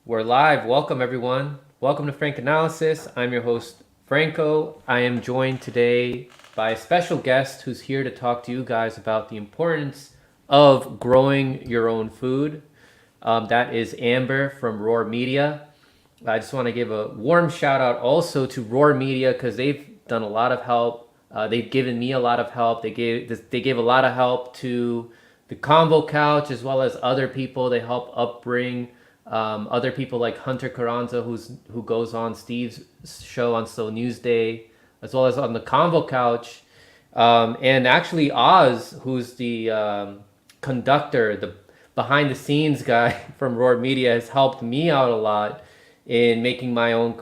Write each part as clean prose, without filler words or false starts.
We're live. Welcome, everyone. Welcome to Frank Analysis. I'm your host, Franco. I am joined today by a special guest who's here to talk to you guys about the importance of growing your own food. That is Amber from Roar Media. I just want to give a warm shout out also to Roar Media because they've done a lot of help. They've given me a lot of help. They gave a lot of help to the Convo Couch as well as other people. They help upbring other people like Hunter Carranza, who goes on Steve's show on Slow News Day, as well as on the Convo Couch, and actually Oz, who's the conductor, the behind the scenes guy from Roar Media, has helped me out a lot in making my own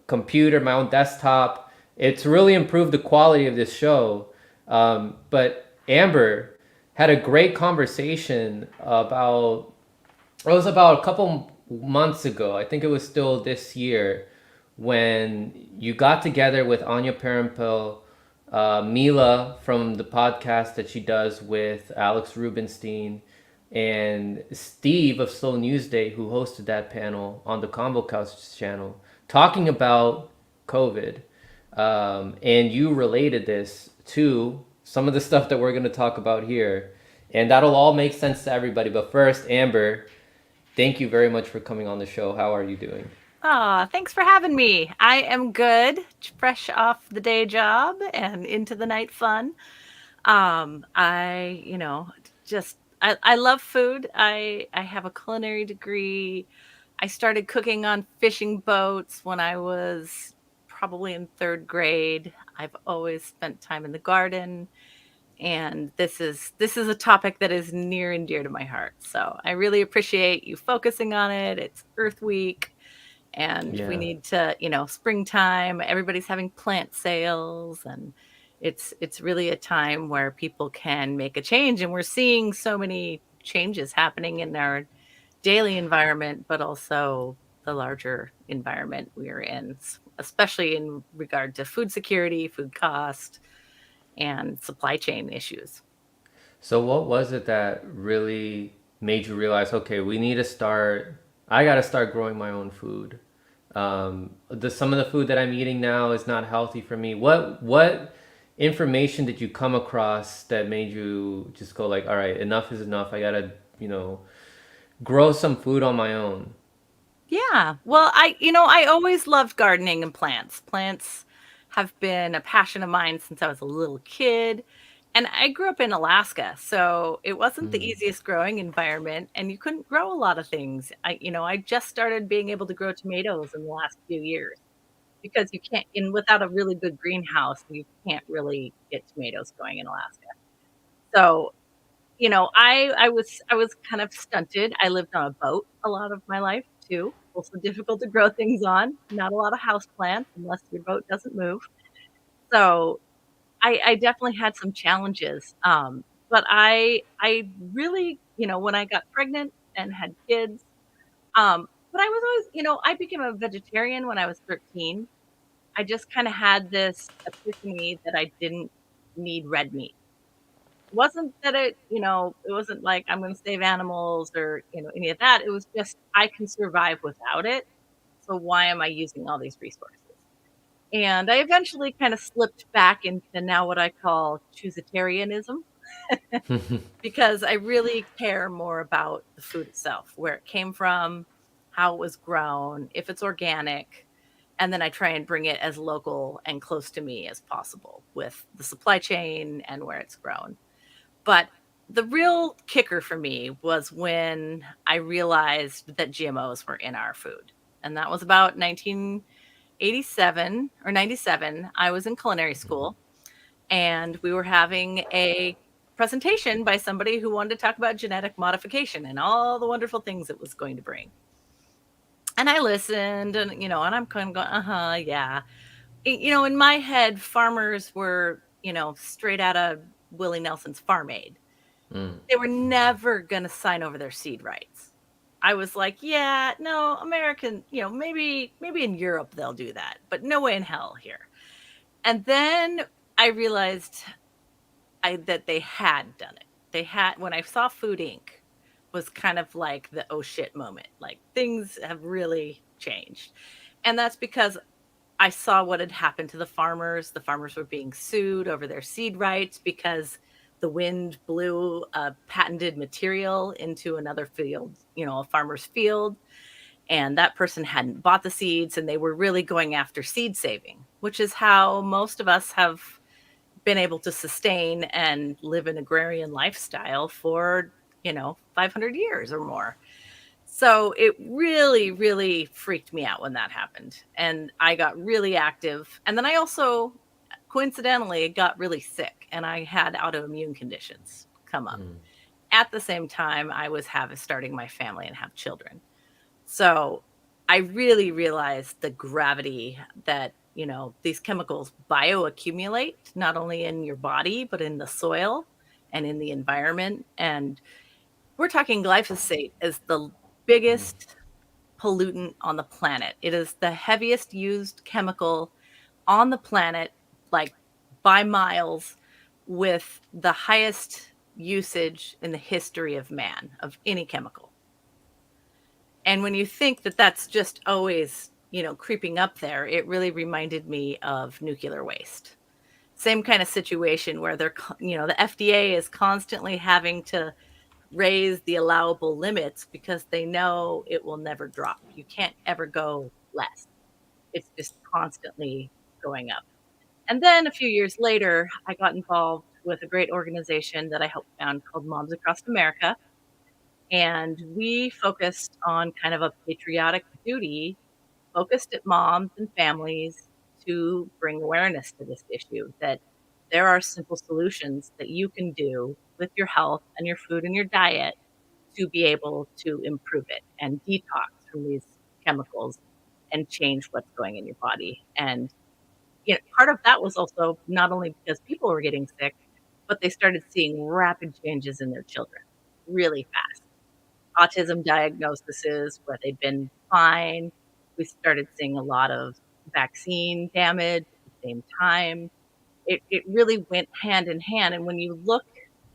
computer, my own desktop. It's really improved the quality of this show. But Amber had a great conversation about, it was about a couple months ago. I think it was still this year when you got together with Anya Parampil, Mila from the podcast that she does with Alex Rubinstein, and Steve of Slow News Day, who hosted that panel on the Combo Couch channel, talking about COVID. And you related this to some of the stuff that we're going to talk about here. And that'll all make sense to everybody. But first, Amber, thank you very much for coming on the show. How are you doing? Thanks for having me. I am good, fresh off the day job and into the night fun. I, just I love food. I have a culinary degree. I started cooking on fishing boats when I was probably in third grade. I've always spent time in the garden, and this is a topic that is near and dear to my heart. So I really appreciate you focusing on it. It's Earth Week and we Yeah. need to, springtime, everybody's having plant sales, and it's really a time where people can make a change, and we're seeing so many changes happening in our daily environment, but also the larger environment we're in, especially in regard to food security, food cost, and supply chain issues. So what was it that really made you realize, okay, we need to start, I got to start growing my own food. Some of the food that I'm eating now is not healthy for me. What information did you come across that made you just go like, all right, enough is enough. I got to, you know, grow some food on my own. Yeah. Well, I always loved gardening and plants. Plants have been a passion of mine since I was a little kid. And I grew up in Alaska, so it wasn't the Mm. easiest growing environment, and you couldn't grow a lot of things. I just started being able to grow tomatoes in the last few years because you can't, in without a really good greenhouse, you can't really get tomatoes going in Alaska. So I was kind of stunted. I lived on a boat a lot of my life too. Also difficult to grow things on. Not a lot of house plants unless your boat doesn't move. So I definitely had some challenges. But I really, when I got pregnant and had kids, but I was always, I became a vegetarian when I was 13. I just kind of had this epiphany that I didn't need red meat. Wasn't that it wasn't like I'm gonna save animals or, any of that. It was just I can survive without it, so why am I using all these resources? And I eventually kind of slipped back into now what I call choositarianism, because I really care more about the food itself, where it came from, how it was grown, if it's organic, and then I try and bring it as local and close to me as possible with the supply chain and where it's grown. But the real kicker for me was when I realized that GMOs were in our food. And that was about 1987 or 97. I was in culinary school and we were having a presentation by somebody who wanted to talk about genetic modification and all the wonderful things it was going to bring. And I listened and, and I'm kind of going, uh-huh, yeah. In my head, farmers were, straight out of Willie Nelson's Farm Aid. Mm. They were never gonna sign over their seed rights. I was like, "Yeah, no, American, maybe in Europe they'll do that, but no way in hell here." And then I realized that they had done it. They had when I saw Food Inc. was kind of like the oh shit moment. Like things have really changed. And that's because I saw what had happened to the farmers. The farmers were being sued over their seed rights because the wind blew a patented material into another field, a farmer's field, and that person hadn't bought the seeds, and they were really going after seed saving, which is how most of us have been able to sustain and live an agrarian lifestyle for, 500 years or more. So it really, really freaked me out when that happened. And I got really active. And then I also, coincidentally, got really sick and I had autoimmune conditions come up. Mm. At the same time, I was starting my family and have children. So I really realized the gravity that, these chemicals bioaccumulate, not only in your body, but in the soil and in the environment. And we're talking glyphosate as the Mm. biggest pollutant on the planet. It is the heaviest used chemical on the planet, like by miles, with the highest usage in the history of man of any chemical. And when you think that that's just always, creeping up there, it really reminded me of nuclear waste. Same kind of situation where the FDA is constantly having to raise the allowable limits because they know it will never drop. You can't ever go less. It's just constantly going up. And then a few years later, I got involved with a great organization that I helped found called Moms Across America. And we focused on kind of a patriotic duty focused at moms and families to bring awareness to this issue that there are simple solutions that you can do with your health and your food and your diet to be able to improve it and detox from these chemicals and change what's going in your body. And part of that was also not only because people were getting sick, but they started seeing rapid changes in their children really fast. Autism diagnoses where they'd been fine. We started seeing a lot of vaccine damage at the same time. It really went hand in hand. And when you look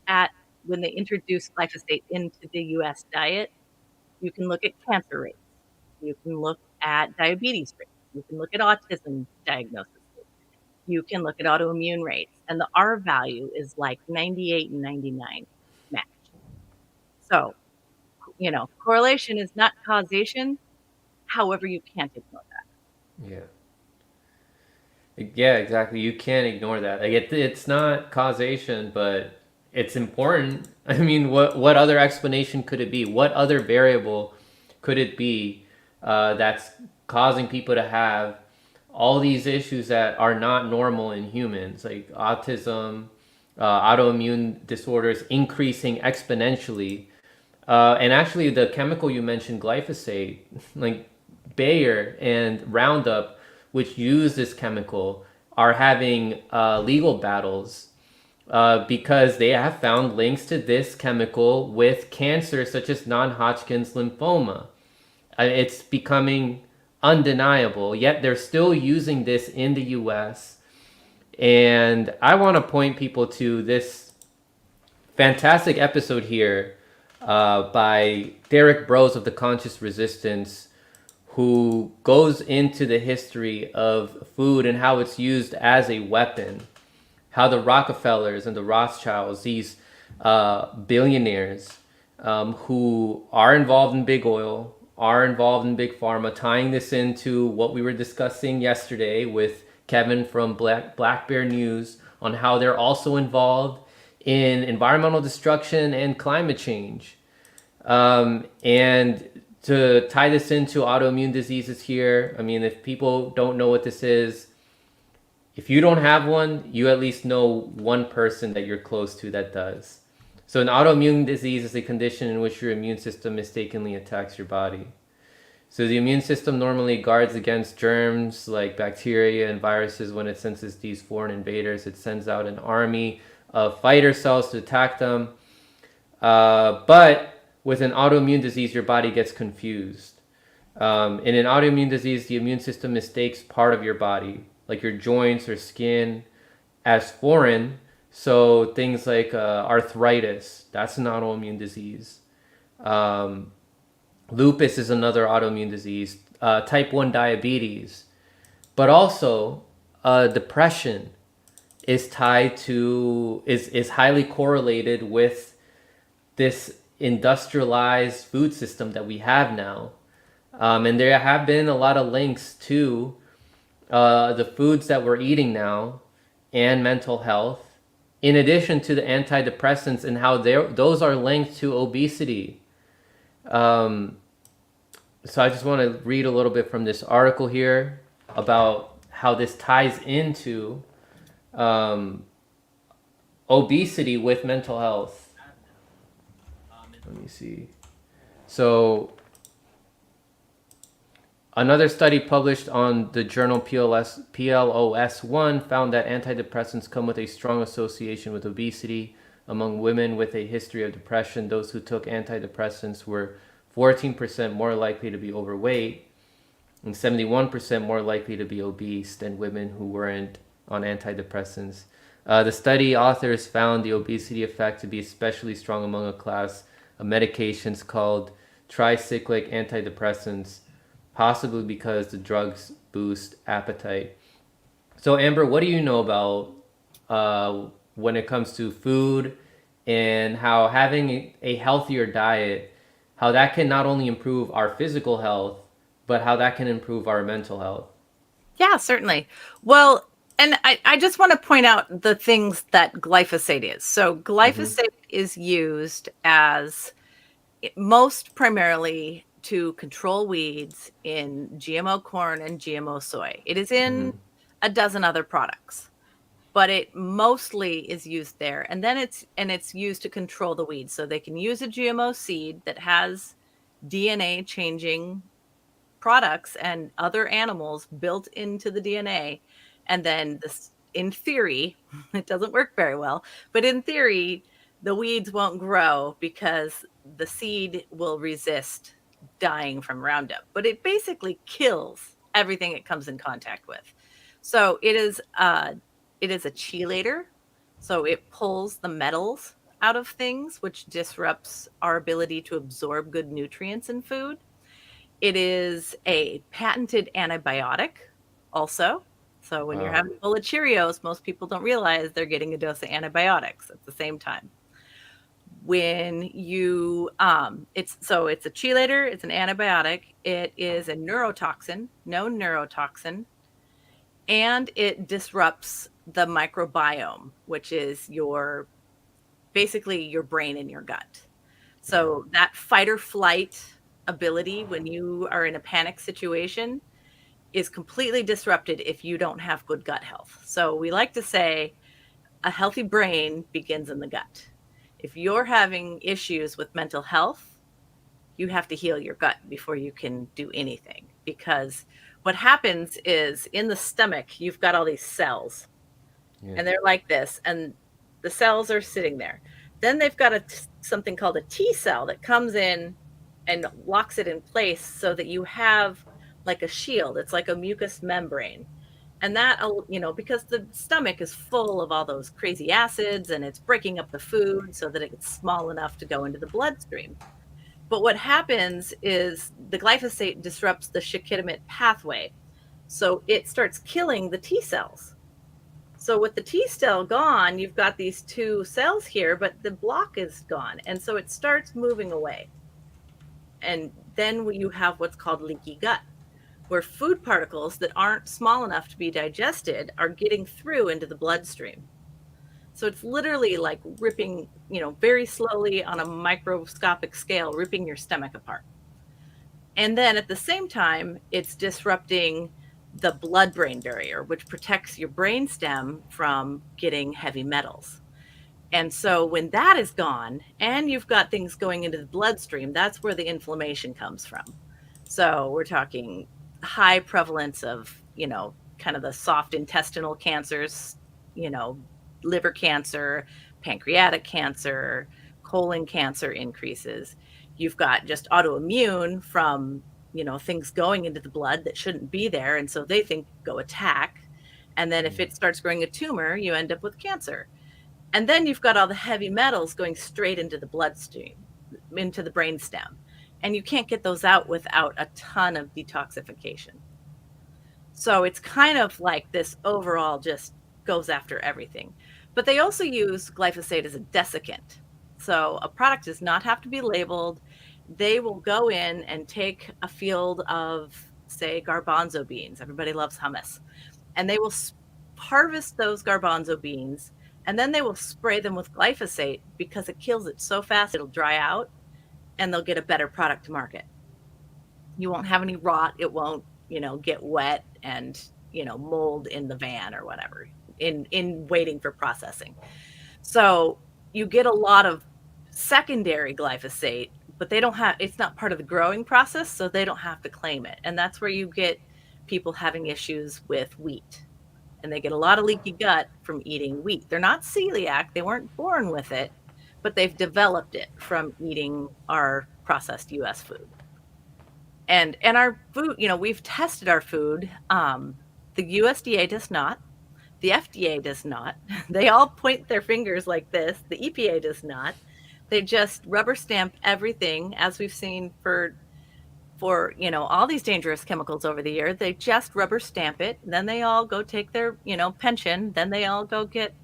at when they introduced glyphosate into the US diet, you can look at cancer rates. You can look at diabetes rates. You can look at autism diagnosis rates. You can look at autoimmune rates. And the R value is like 98 and 99 match. So, correlation is not causation. However, you can't ignore Yeah. Yeah, exactly. You can't ignore that. Like it's not causation, but it's important. I mean, what other explanation could it be? What other variable could it be that's causing people to have all these issues that are not normal in humans, like autism, autoimmune disorders increasing exponentially. And actually, the chemical you mentioned, glyphosate, like Bayer and Roundup, which use this chemical, are having legal battles because they have found links to this chemical with cancer, such as non-Hodgkin's lymphoma. It's becoming undeniable, yet they're still using this in the US. And I want to point people to this fantastic episode here by Derek Bros of the Conscious Resistance, who goes into the history of food and how it's used as a weapon. How the Rockefellers and the Rothschilds, these billionaires who are involved in big oil, are involved in big pharma, tying this into what we were discussing yesterday with Kevin from Black Bear News on how they're also involved in environmental destruction and climate change. And to tie this into autoimmune diseases here, I mean, if people don't know what this is, if you don't have one, you at least know one person that you're close to that does. So an autoimmune disease is a condition in which your immune system mistakenly attacks your body. So the immune system normally guards against germs like bacteria and viruses. When it senses these foreign invaders, it sends out an army of fighter cells to attack them. But with an autoimmune disease, your body gets confused. In an autoimmune disease, the immune system mistakes part of your body, like your joints or skin, as foreign. So things like arthritis, that's an autoimmune disease. Um, Lupus is another autoimmune disease. Type 1 diabetes, but also depression is tied to is highly correlated with this industrialized food system that we have now. And there have been a lot of links to the foods that we're eating now and mental health, in addition to the antidepressants and how those are linked to obesity. Um, so I just want to read a little bit from this article here about how this ties into um, obesity with mental health. Let me see. So another study published on the journal PLOS1 found that antidepressants come with a strong association with obesity. Among women with a history of depression, those who took antidepressants were 14% more likely to be overweight and 71% more likely to be obese than women who weren't on antidepressants. The study authors found the obesity effect to be especially strong among a class of medications called tricyclic antidepressants, possibly because the drugs boost appetite. So, Amber, what do you know about when it comes to food and how having a healthier diet, how that can not only improve our physical health, but how that can improve our mental health? Yeah, certainly. Well, and I just want to point out the things that glyphosate is. So, Mm-hmm. glyphosate is used as most primarily to control weeds in GMO corn and GMO soy. It is in Mm-hmm. a dozen other products, but it mostly is used there. And then it's used to control the weeds. So they can use a GMO seed that has DNA changing products and other animals built into the DNA. And then this, in theory, it doesn't work very well, but in theory, the weeds won't grow because the seed will resist dying from Roundup. But it basically kills everything it comes in contact with. So it is a chelator. So it pulls the metals out of things, which disrupts our ability to absorb good nutrients in food. It is a patented antibiotic also. So when you're Wow. having a bowl of Cheerios, most people don't realize they're getting a dose of antibiotics at the same time. When you it's a chelator, it's an antibiotic, it is a neurotoxin, known neurotoxin, and it disrupts the microbiome, which is your basically your brain and your gut. Yeah. So that fight or flight ability when you are in a panic situation is completely disrupted if you don't have good gut health. So we like to say a healthy brain begins in the gut. If you're having issues with mental health, you have to heal your gut before you can do anything. Because what happens is in the stomach, you've got all these cells Yeah. and they're like this, and the cells are sitting there. Then they've got something called a T cell that comes in and locks it in place so that you have like a shield. It's like a mucous membrane. And that, because the stomach is full of all those crazy acids and it's breaking up the food so that it's small enough to go into the bloodstream. But what happens is the glyphosate disrupts the shikimate pathway. So it starts killing the T cells. So with the T cell gone, you've got these two cells here, but the block is gone. And so it starts moving away. And then you have what's called leaky gut, where food particles that aren't small enough to be digested are getting through into the bloodstream. So it's literally like ripping, very slowly on a microscopic scale, ripping your stomach apart. And then at the same time, it's disrupting the blood brain barrier, which protects your brain stem from getting heavy metals. And so when that is gone and you've got things going into the bloodstream, that's where the inflammation comes from. So we're talking high prevalence of, kind of the soft intestinal cancers, you know, liver cancer, pancreatic cancer, colon cancer increases. You've got just autoimmune from, things going into the blood that shouldn't be there. And so they think go attack. And then if it starts growing a tumor, you end up with cancer. And then you've got all the heavy metals going straight into the bloodstream. into the brainstem. And you can't get those out without a ton of detoxification. So it's kind of like this overall just goes after everything. But they also use glyphosate as a desiccant. So a product does not have to be labeled. They will go in and take a field of, say, garbanzo beans. Everybody loves hummus. And they will harvest those garbanzo beans, and then they will spray them with glyphosate because it kills it so fast it'll dry out, and they'll get a better product to market. You won't have any rot. It won't, get wet and, mold in the van or whatever in waiting for processing. So you get a lot of secondary glyphosate, but it's not part of the growing process, so they don't have to claim it. And that's where you get people having issues with wheat. And they get a lot of leaky gut from eating wheat. They're not celiac, they weren't born with it, but they've developed it from eating our processed US food. And our food, we've tested our food. The USDA does not. The FDA does not. They all point their fingers like this. The EPA does not. They just rubber stamp everything, as we've seen for all these dangerous chemicals over the year. They just rubber stamp it. Then they all go take their pension. Then they all go get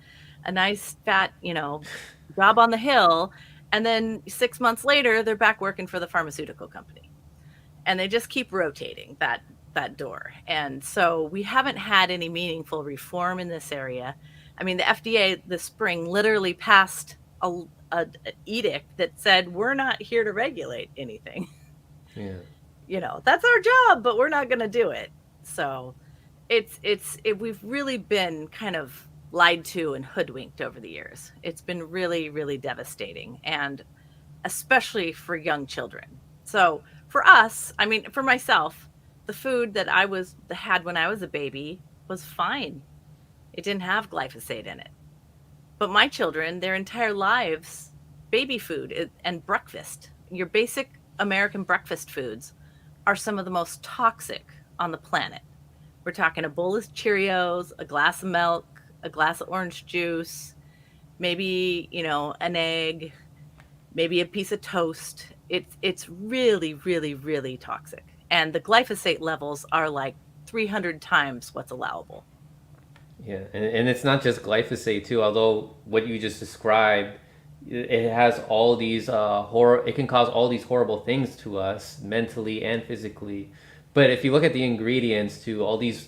a nice fat job on the hill. And then 6 months later, they're back working for the pharmaceutical company. And they just keep rotating that door. And so we haven't had any meaningful reform in this area. I mean, the FDA this spring literally passed a edict that said, we're not here to regulate anything. Yeah. That's our job, but we're not going to do it. So we've really been kind of lied to and hoodwinked over the years. It's been really, really devastating, and especially for young children. So for us, I mean, for myself, the food that I had when I was a baby was fine. It didn't have glyphosate in it. But my children, their entire lives, baby food and breakfast, your basic American breakfast foods, are some of the most toxic on the planet. We're talking a bowl of Cheerios, a glass of milk, a glass of orange juice, maybe, an egg, maybe a piece of toast. It's really, really, really toxic. And the glyphosate levels are like 300 times what's allowable. Yeah, and it's not just glyphosate too. Although what you just described, it has all these horror. It can cause all these horrible things to us mentally and physically. But if you look at the ingredients to all these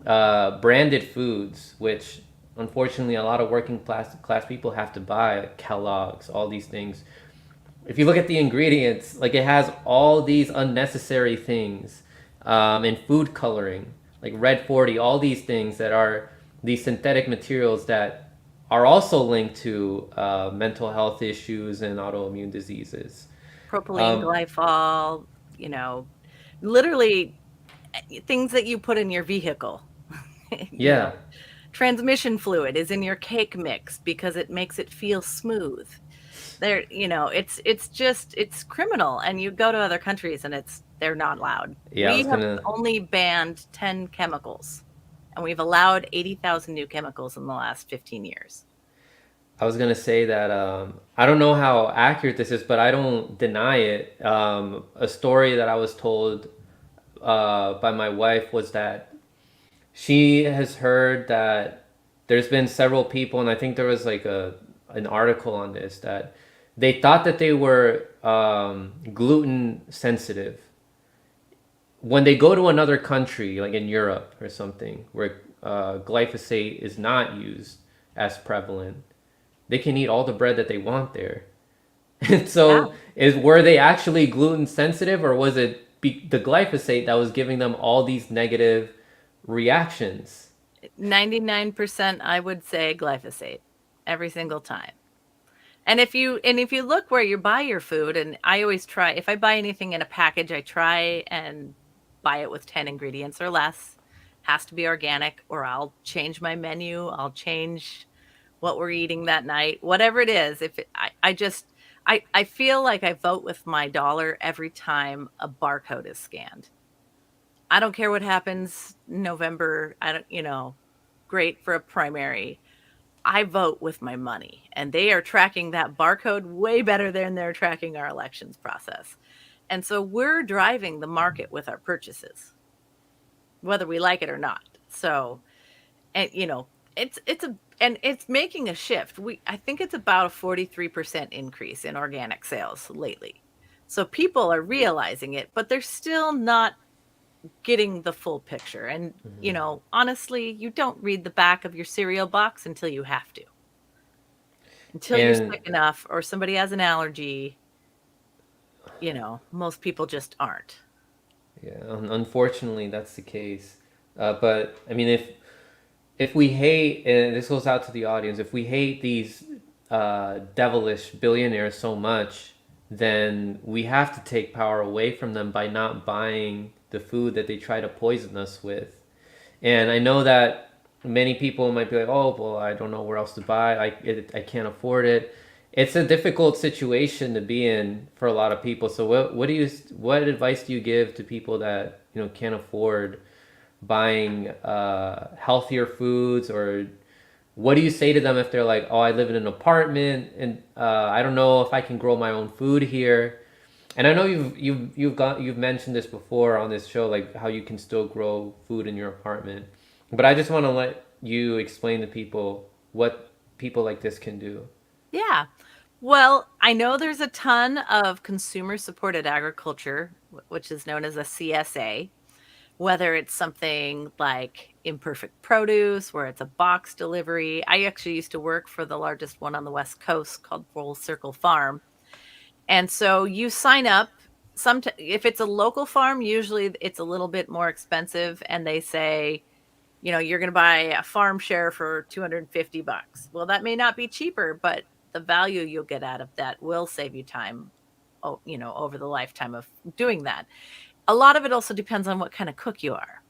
branded foods, which unfortunately a lot of working class people have to buy, like Kellogg's, all these things. If you look at the ingredients, like it has all these unnecessary things, in food coloring, like red 40, all these things that are these synthetic materials that are also linked to mental health issues and autoimmune diseases. Propylene Um, glycol, literally things that you put in your vehicle. you know, yeah, transmission fluid is in your cake mix because it makes it feel smooth. It's criminal. And you go to other countries and they're not allowed. yeah, I We was have gonna, only banned 10 chemicals, and we've allowed 80,000 new chemicals in the last 15 years. I was gonna say that I don't know how accurate this is, but I don't deny it. A story that I was told by my wife was that she has heard that there's been several people, and I think there was like an article on this, that they thought that they were gluten sensitive. When they go to another country, like in Europe or something, where glyphosate is not used as prevalent, they can eat all the bread that they want there. And Yeah. so, were they actually gluten sensitive, or was it the glyphosate that was giving them all these negative reactions? 99%, I would say glyphosate every single time. And if you look where you buy your food, and I always try, if I buy anything in a package, I try and buy it with 10 ingredients or less. Has to be organic, or I'll change my menu. I'll change what we're eating that night, whatever it is. I feel like I vote with my dollar every time a barcode is scanned. I don't care what happens in November. I don't, great for a primary. I vote with my money, and they are tracking that barcode way better than they're tracking our elections process. And so we're driving the market with our purchases, whether we like it or not. So, and it's making a shift. I think it's about a 43% increase in organic sales lately. So people are realizing it, but they're still not getting the full picture. And, honestly, you don't read the back of your cereal box until you have to. Until you're And sick enough or somebody has an allergy, most people just aren't. yeah, unfortunately, that's the case. But I mean, if we hate, and this goes out to the audience, if we hate these devilish billionaires so much, then we have to take power away from them by not buying the food that they try to poison us with. And I know that many people might be like, "Oh, well, I don't know where else to buy. I can't afford it." It's a difficult situation to be in for a lot of people. So what advice do you give to people that can't afford buying healthier foods, or what do you say to them if they're like, "Oh, I live in an apartment and I don't know if I can grow my own food here." And I know you've mentioned this before on this show, like how you can still grow food in your apartment. But I just want to let you explain to people what people like this can do. Yeah. Well, I know there's a ton of consumer supported agriculture, which is known as a CSA, whether it's something like imperfect produce, where it's a box delivery. I actually used to work for the largest one on the West Coast called Full Circle Farm. And so you sign up. If it's a local farm, usually it's a little bit more expensive, and they say, you're going to buy a farm share for $250. Well, that may not be cheaper, but the value you'll get out of that will save you time, over the lifetime of doing that. A lot of it also depends on what kind of cook you are.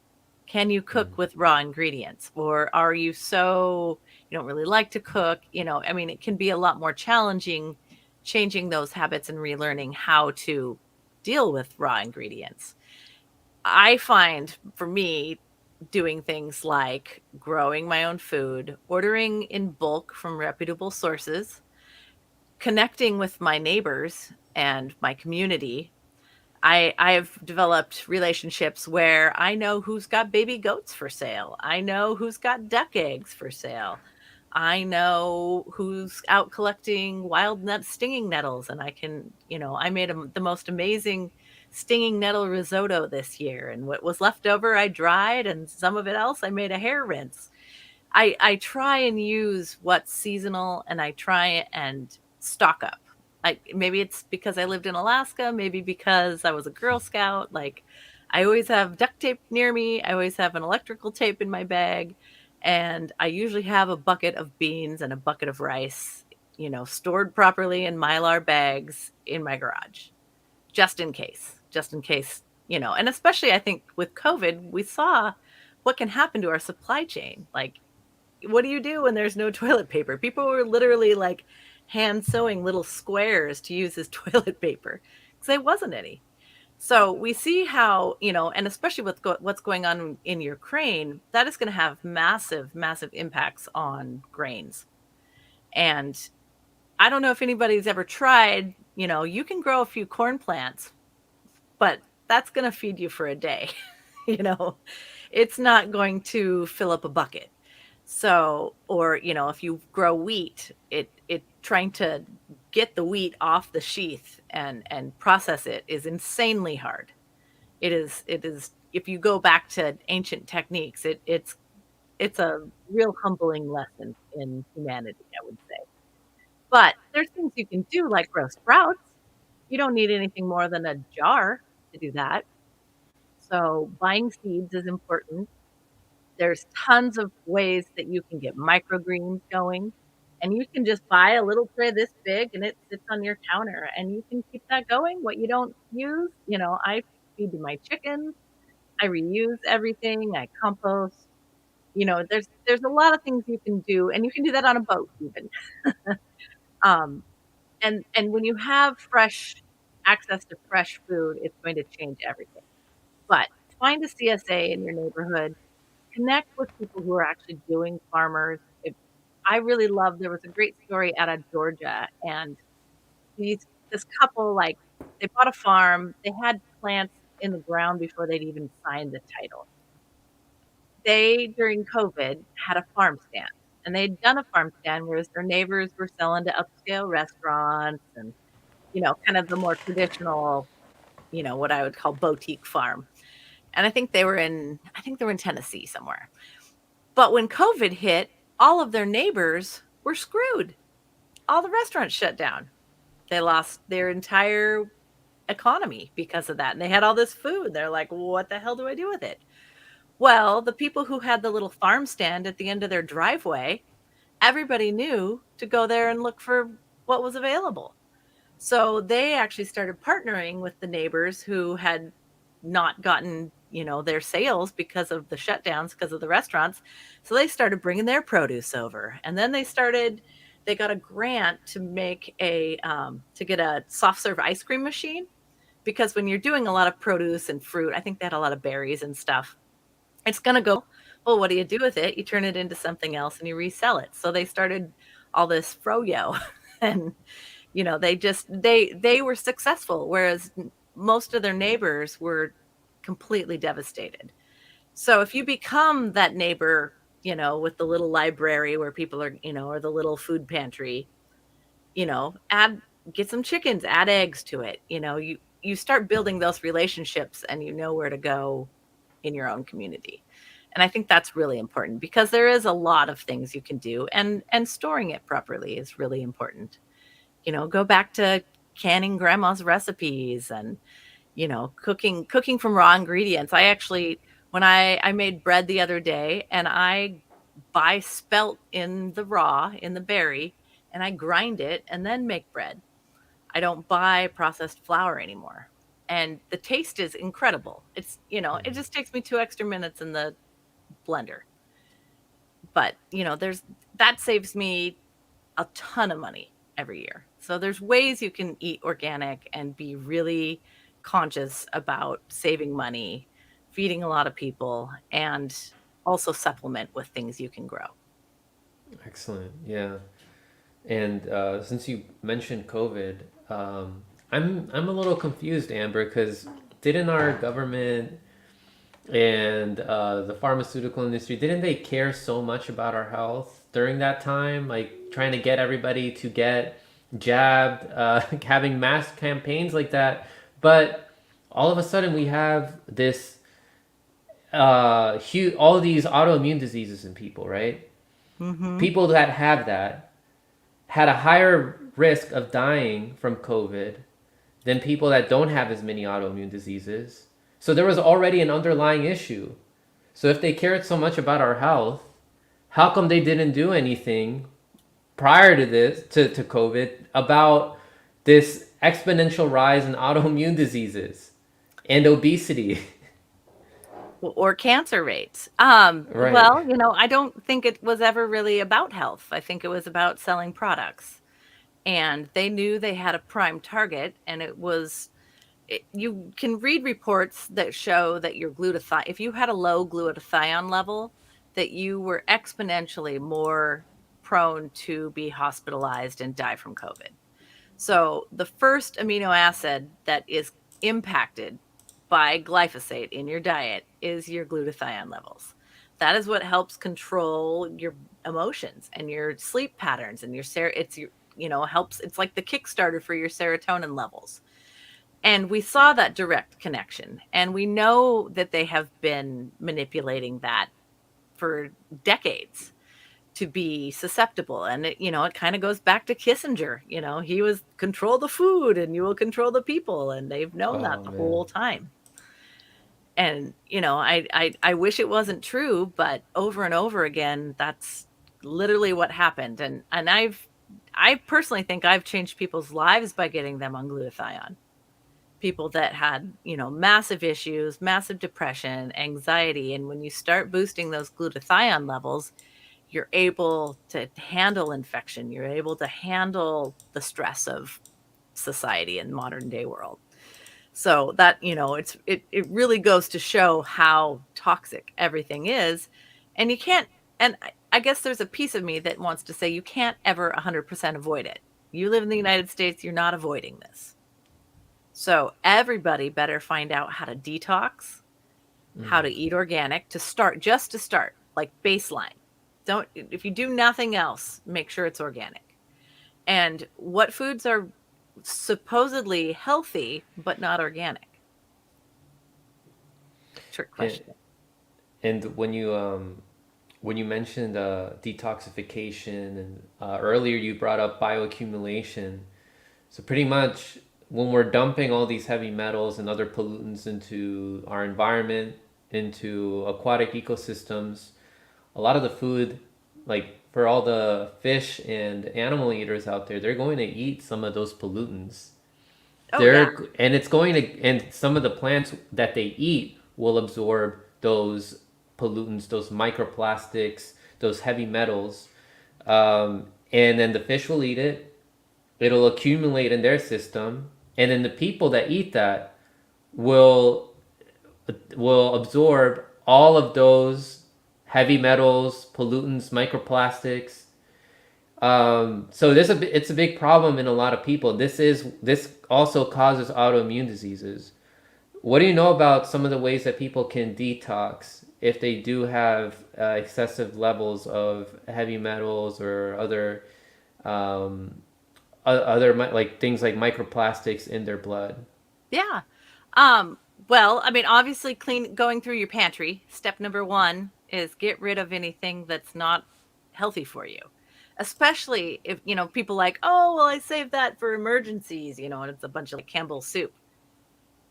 Can you cook with raw ingredients, or are you you don't really like to cook? I mean, it can be a lot more challenging changing those habits and relearning how to deal with raw ingredients. I find for me, doing things like growing my own food, ordering in bulk from reputable sources, connecting with my neighbors and my community. I've developed relationships where I know who's got baby goats for sale. I know who's got duck eggs for sale. I know who's out collecting stinging nettles, and I made the most amazing stinging nettle risotto this year, and what was left over I dried, and some of it else I made a hair rinse. I try and use what's seasonal, and I try and stock up. Maybe it's because I lived in Alaska, maybe because I was a Girl Scout. Like, I always have duct tape near me. I always have an electrical tape in my bag, and I usually have a bucket of beans and a bucket of rice, stored properly in Mylar bags in my garage, just in case, and especially I think with COVID, we saw what can happen to our supply chain. Like, what do you do when there's no toilet paper? People were literally like hand sewing little squares to use as toilet paper because there wasn't any. So we see how, and especially with what's going on in Ukraine, that is going to have massive, massive impacts on grains. And I don't know if anybody's ever tried, you can grow a few corn plants, but that's going to feed you for a day. you know, it's not going to fill up a bucket. So, or, if you grow wheat, it trying to get the wheat off the sheath and process it is insanely hard. It is if you go back to ancient techniques, it's a real humbling lesson in humanity, I would say. But there's things you can do like grow sprouts. You don't need anything more than a jar to do that. So buying seeds is important. There's tons of ways that you can get microgreens going, and you can just buy a little tray this big and it sits on your counter and you can keep that going. What you don't use, I feed to my chickens, I reuse everything, I compost. There's a lot of things you can do, and you can do that on a boat even. Um, and when you have fresh access to fresh food, it's going to change everything. But find a CSA in your neighborhood, connect with people who are actually doing farmers. I really love, there was a great story out of Georgia, and this couple, like, they bought a farm, they had plants in the ground before they'd even signed the title. They, during COVID, had a farm stand, and they'd done a farm stand, whereas their neighbors were selling to upscale restaurants and, kind of the more traditional, what I would call boutique farm. And I think they were in Tennessee somewhere. But when COVID hit, all of their neighbors were screwed. All the restaurants shut down. They lost their entire economy because of that. And they had all this food. They're like, what the hell do I do with it? Well, the people who had the little farm stand at the end of their driveway, everybody knew to go there and look for what was available. So they actually started partnering with the neighbors who had not gotten, their sales because of the shutdowns, because of the restaurants. So they started bringing their produce over. And then they got a grant to to get a soft serve ice cream machine. Because when you're doing a lot of produce and fruit, I think they had a lot of berries and stuff, it's going to go, well, what do you do with it? You turn it into something else and you resell it. So they started all this froyo and, they were successful, whereas most of their neighbors were completely devastated. So if you become that neighbor, with the little library where people are, or the little food pantry, get some chickens, add eggs to it. You start building those relationships and you know where to go in your own community. And I think that's really important because there is a lot of things you can do, and storing it properly is really important. Go back to canning grandma's recipes and, cooking from raw ingredients. I actually, when I made bread the other day, and I buy spelt in the berry, and I grind it and then make bread. I don't buy processed flour anymore. And the taste is incredible. It just takes me 2 extra minutes in the blender. But, that saves me a ton of money every year. So there's ways you can eat organic and be really conscious about saving money, feeding a lot of people, and also supplement with things you can grow. Excellent. Yeah. And since you mentioned COVID, I'm a little confused, Amber, because didn't our government and the pharmaceutical industry, didn't they care so much about our health during that time, like trying to get everybody to get jabbed, having mass campaigns like that? But all of a sudden we have this huge, all these autoimmune diseases in people, right? Mm-hmm. People that have that had a higher risk of dying from COVID than people that don't have as many autoimmune diseases. So there was already an underlying issue. So if they cared so much about our health, how come they didn't do anything prior to to COVID, about this exponential rise in autoimmune diseases and obesity? Or cancer rates. Right. Well, I don't think it was ever really about health. I think it was about selling products. And they knew they had a prime target, and you can read reports that show that your glutathione, if you had a low glutathione level, that you were exponentially more prone to be hospitalized and die from COVID. So the first amino acid that is impacted by glyphosate in your diet is your glutathione levels. That is what helps control your emotions and your sleep patterns and helps, it's like the kickstarter for your serotonin levels. And we saw that direct connection. And we know that they have been manipulating that for decades to be susceptible. And it kind of goes back to Kissinger. He was control the food and you will control the people. And they've known that Oh the man. whole time. And, I wish it wasn't true, but over and over again, that's literally what happened. And I personally think I've changed people's lives by getting them on glutathione. People that had, massive issues, massive depression, anxiety. And when you start boosting those glutathione levels, you're able to handle infection. You're able to handle the stress of society in modern day world. So that, it really goes to show how toxic everything is. And you can't, and I guess there's a piece of me that wants to say you can't ever 100% avoid it. You live in the United States, you're not avoiding this. So everybody better find out how to detox, how to eat organic to start, just to start, like baseline. Don't, if you do nothing else, make sure it's organic. And what foods are supposedly healthy but not organic? Trick And, question. and when you mentioned detoxification and earlier you brought up bioaccumulation, so pretty much when we're dumping all these heavy metals and other pollutants into our environment, into aquatic ecosystems, a lot of the food, like for all the fish and animal eaters out there, they're going to eat some of those pollutants. Oh yeah. They're and it's going to and some of the plants that they eat will absorb those pollutants, those microplastics, those heavy metals, and then the fish will eat it. It'll accumulate in their system, and then the people that eat that will absorb all of those heavy metals, pollutants, microplastics. So it's a big problem in a lot of people. This also causes autoimmune diseases. What do you know about some of the ways that people can detox if they do have excessive levels of heavy metals or um, other like things like microplastics in their blood? Yeah. Um, well, I mean, obviously going through your pantry. Step number 1 is get rid of anything that's not healthy for you. Especially if, people like, "Oh, well, I saved that for emergencies," and it's a bunch of like Campbell's soup.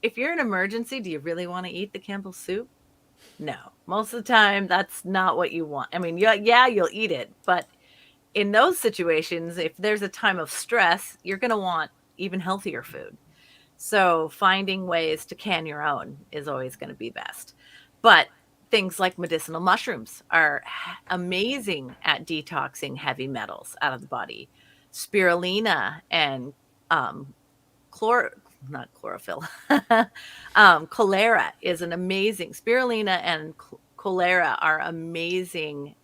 If you're in an emergency, do you really want to eat the Campbell's soup? No. Most of the time, that's not what you want. I mean, yeah, you'll eat it, but in those situations, if there's a time of stress, you're going to want even healthier food. So finding ways to can your own is always going to be best. But things like medicinal mushrooms are amazing at detoxing heavy metals out of the body. Spirulina and um, chlor not chlorophyll. Cholera is an amazing, spirulina and cholera are amazing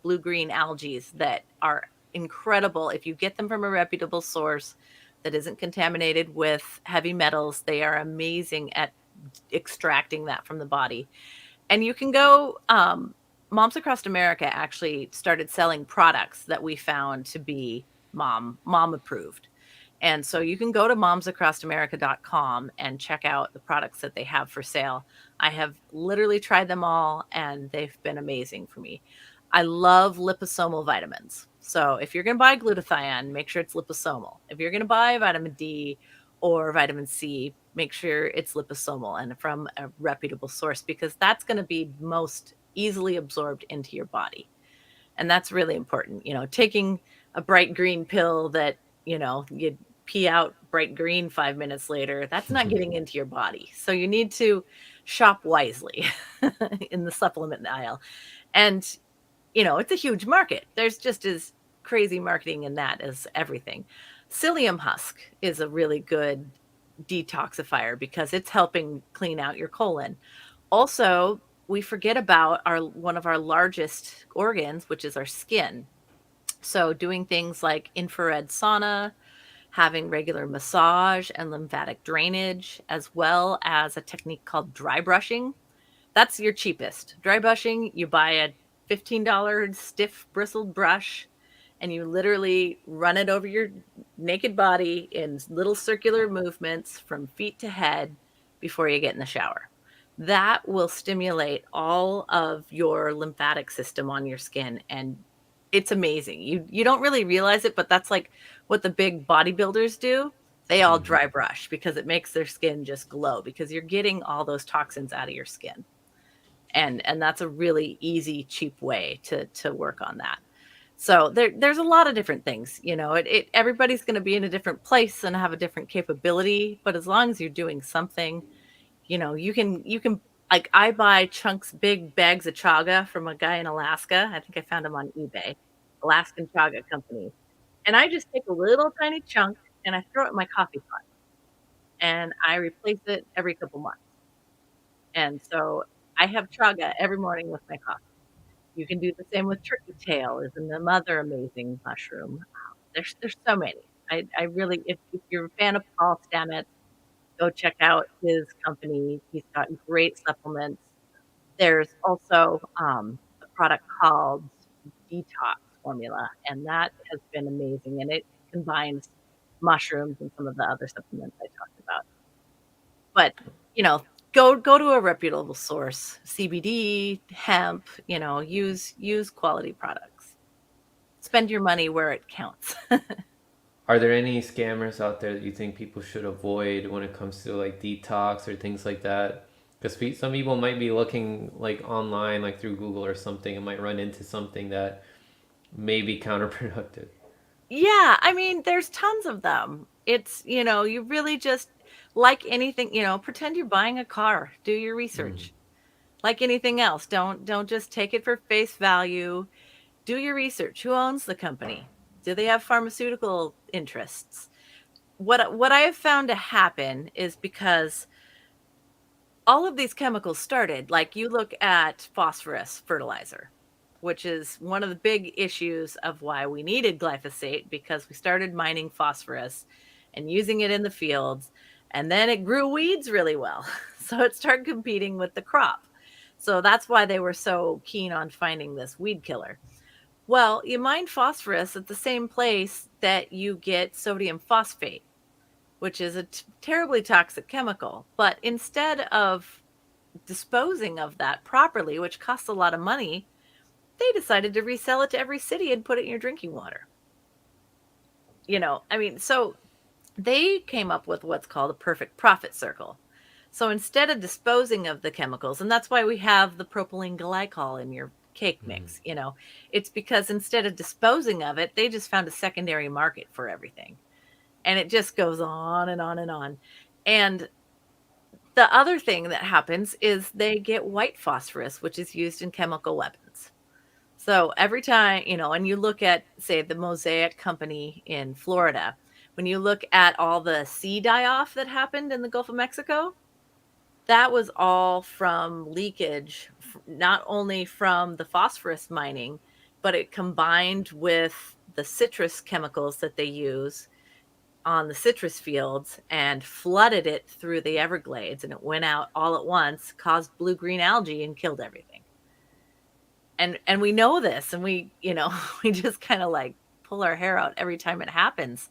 blue green algae that are incredible. If you get them from a reputable source that isn't contaminated with heavy metals, they are amazing at extracting that from the body. And you can go, Moms Across America actually started selling products that we found to be mom approved. And so you can go to momsacrossamerica.com and check out the products that they have for sale. I have literally tried them all and they've been amazing for me. I love liposomal vitamins. So if you're going to buy glutathione, make sure it's liposomal. If you're going to buy vitamin D or vitamin C, make sure it's liposomal and from a reputable source because that's going to be most easily absorbed into your body. And that's really important. Taking a bright green pill that, you pee out bright green 5 minutes later, that's not getting into your body. So you need to shop wisely in the supplement aisle. And, it's a huge market. There's just as crazy marketing in that as everything. Psyllium husk is a really good detoxifier because it's helping clean out your colon. Also, we forget about one of our largest organs, which is our skin. So doing things like infrared sauna, having regular massage and lymphatic drainage, as well as a technique called dry brushing. That's your cheapest. Dry brushing, you buy a $15 stiff bristled brush and you literally run it over your naked body in little circular movements from feet to head before you get in the shower. That will stimulate all of your lymphatic system on your skin and it's amazing. You don't really realize it, but that's like what the big bodybuilders do. They all dry brush because it makes their skin just glow because you're getting all those toxins out of your skin. And that's a really easy, cheap way to work on that. So there's a lot of different things, everybody's going to be in a different place and have a different capability, but as long as you're doing something, you can like I buy big bags of chaga from a guy in Alaska. I think I found him on eBay, Alaskan Chaga Company. And I just take a little tiny chunk and I throw it in my coffee pot and I replace it every couple months. And so I have chaga every morning with my coffee. You can do the same with turkey tail, is another amazing mushroom. There's so many. I really, if you're a fan of Paul Stamets, go check out his company. He's got great supplements. There's also a product called Detox Formula, and that has been amazing. And it combines mushrooms and some of the other supplements I talked about. But you know, go to a reputable source. CBD, hemp. Use quality products. Spend your money where it counts. Are there any scammers out there that you think people should avoid when it comes to like detox or things like that? Because some people might be looking like online, like through Google or something, and might run into something that may be counterproductive. Yeah, I mean, there's tons of them. You really just like anything, pretend you're buying a car, do your Mm. research. Like anything else, don't just take it for face value. Do your research. Who owns the company? Do they have pharmaceutical interests? What I have found to happen is because all of these chemicals started, like you look at phosphorus fertilizer, which is one of the big issues of why we needed glyphosate, because we started mining phosphorus and using it in the fields, and then it grew weeds really well. So it started competing with the crop. So that's why they were so keen on finding this weed killer. Well, you mine phosphorus at the same place that you get sodium phosphate, which is a terribly toxic chemical. But instead of disposing of that properly, which costs a lot of money, they decided to resell it to every city and put it in your drinking water. I mean, so they came up with what's called a perfect profit circle. So instead of disposing of the chemicals, and that's why we have the propylene glycol in your cake Mm. mix, it's because instead of disposing of it, they just found a secondary market for everything. And it just goes on and on and on. And the other thing that happens is they get white phosphorus, which is used in chemical weapons. So every time, and you look at, say, the Mosaic Company in Florida, when you look at all the sea die off that happened in the Gulf of Mexico, that was all from leakage, not only from the phosphorus mining, but it combined with the citrus chemicals that they use on the citrus fields and flooded it through the Everglades, and it went out all at once, caused blue-green algae, and killed everything. And we know this, and we we just kind of like pull our hair out every time it happens.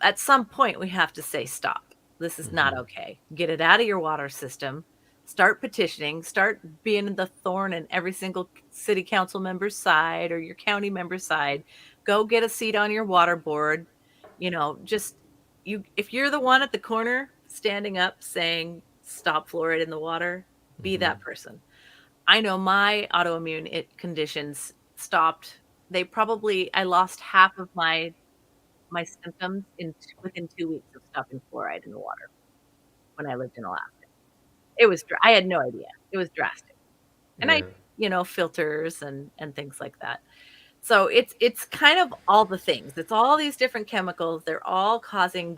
At some point we have to say stop. This is not Mm-hmm. okay. Get it out of your water system. Start petitioning, start being the thorn in every single city council member's side or your county member's side. Go get a seat on your water board. Just if you're the one at the corner standing up saying stop fluoride in the water, be Mm-hmm. that person. I know my autoimmune conditions stopped. I lost half of my symptoms within 2 weeks of stopping fluoride in the water when I lived in Alaska. I had no idea. It was drastic. And Yeah. filters and things like that. So it's kind of all the things. It's all these different chemicals. They're all causing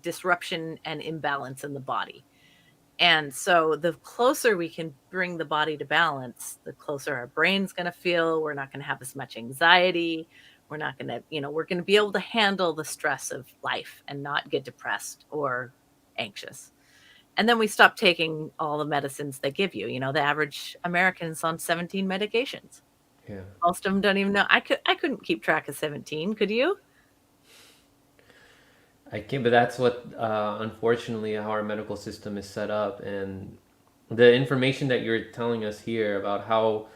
disruption and imbalance in the body. And so the closer we can bring the body to balance, the closer our brain's going to feel. We're not going to have as much anxiety. We're not going to, we're going to be able to handle the stress of life and not get depressed or anxious. And then we stop taking all the medicines they give you. The average American's on 17 medications. Yeah. Most of them don't even know. I couldn't keep track of 17. Could you? I can't, but that's what, unfortunately, how our medical system is set up. And the information that you're telling us here about how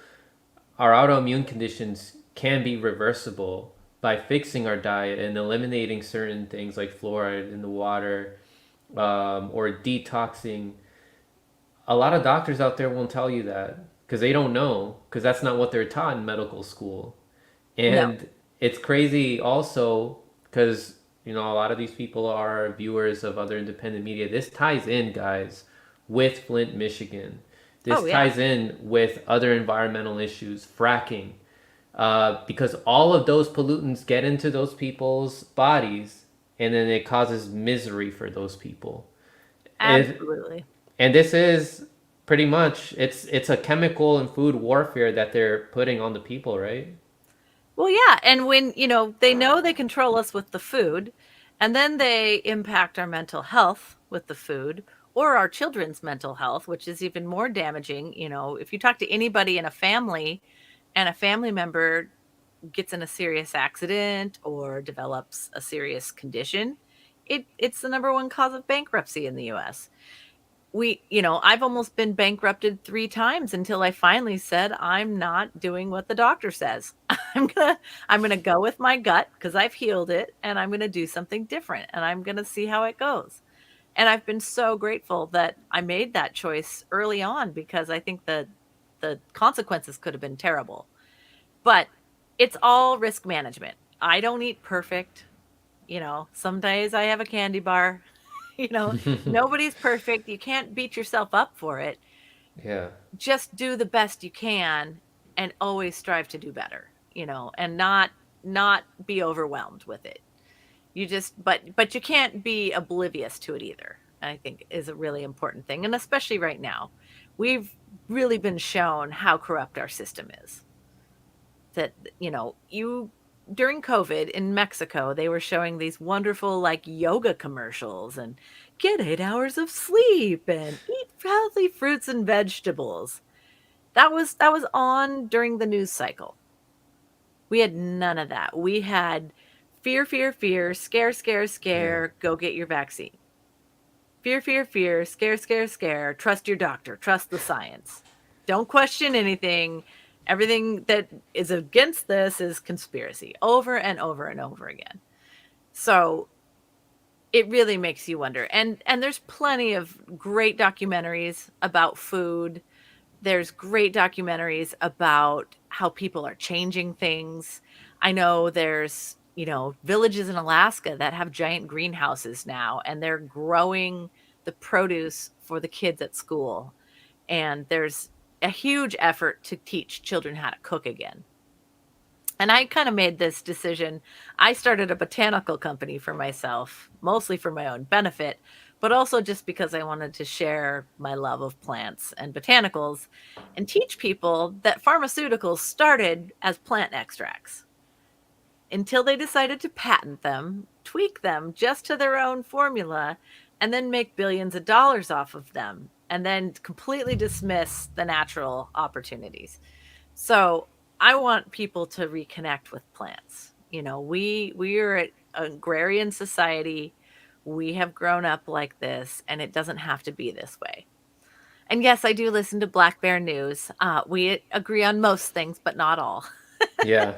our autoimmune conditions can be reversible by fixing our diet and eliminating certain things like fluoride in the water, or detoxing. A lot of doctors out there won't tell you that because they don't know, because that's not what they're taught in medical school. No. And it's crazy also because, a lot of these people are viewers of other independent media. This ties in, guys, with Flint, Michigan. This Oh, yeah. ties in with other environmental issues, fracking, because all of those pollutants get into those people's bodies, and then it causes misery for those people. If, Absolutely. and this is Pretty much, it's a chemical and food warfare that they're putting on the people, right? Well, yeah, and when, they know they control us with the food, and then they impact our mental health with the food or our children's mental health, which is even more damaging. If you talk to anybody in a family and a family member gets in a serious accident or develops a serious condition, it's the number one cause of bankruptcy in the US. I've almost been bankrupted 3 times until I finally said, "I'm not doing what the doctor says. I'm gonna go with my gut because 'cause I've healed it, and I'm gonna do something different, and I'm gonna see how it goes." And I've been so grateful that I made that choice early on because I think the consequences could have been terrible. But it's all risk management. I don't eat perfect. Some days I have a candy bar. You know, Nobody's perfect. You can't beat yourself up for it. Yeah. Just do the best you can and always strive to do better, and not be overwhelmed with it. But you can't be oblivious to it either. I think is a really important thing. And especially right now, we've really been shown how corrupt our system is. That, you during COVID in Mexico, they were showing these wonderful like yoga commercials and get 8 hours of sleep and eat healthy fruits and vegetables. That was on during the news cycle. We had none of that. We had fear, fear, fear, scare, scare, Yeah. scare, go get your vaccine. Fear, fear, fear, scare, scare, scare, trust your doctor, trust the science. Don't question anything. Everything that is against this is conspiracy over and over and over again. So it really makes you wonder. And there's plenty of great documentaries about food. There's great documentaries about how people are changing things. I know there's, villages in Alaska that have giant greenhouses now, and they're growing the produce for the kids at school. And there's a huge effort to teach children how to cook again. And I kind of made this decision. I started a botanical company for myself, mostly for my own benefit, but also just because I wanted to share my love of plants and botanicals and teach people that pharmaceuticals started as plant extracts until they decided to patent them, tweak them just to their own formula, and then make billions of dollars off of them, and then completely dismiss the natural opportunities. So I want people to reconnect with plants. We are an agrarian society. We have grown up like this, and it doesn't have to be this way. And yes, I do listen to Black Bear News. We agree on most things, but not all. Yeah.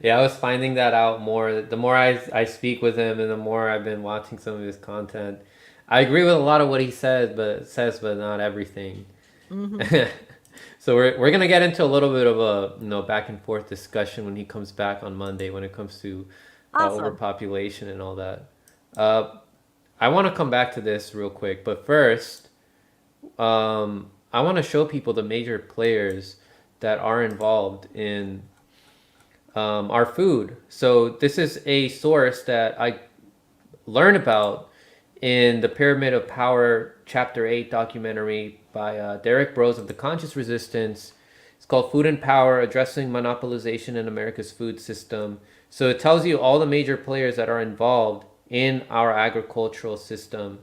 Yeah, I was finding that out more. The more I speak with him and the more I've been watching some of his content. I agree with a lot of what he says, but not everything. Hmm. So we're gonna get into a little bit of a back and forth discussion when he comes back on Monday when it comes to Awesome. overpopulation and all that. Uh, I want to come back to this real quick, but first, I want to show people the major players that are involved in our food. So this is a source that I learned about in the Pyramid of Power Chapter 8 documentary by Derek Bros of the Conscious Resistance. It's called Food and Power, Addressing Monopolization in America's Food System. So it tells you all the major players that are involved in our agricultural system.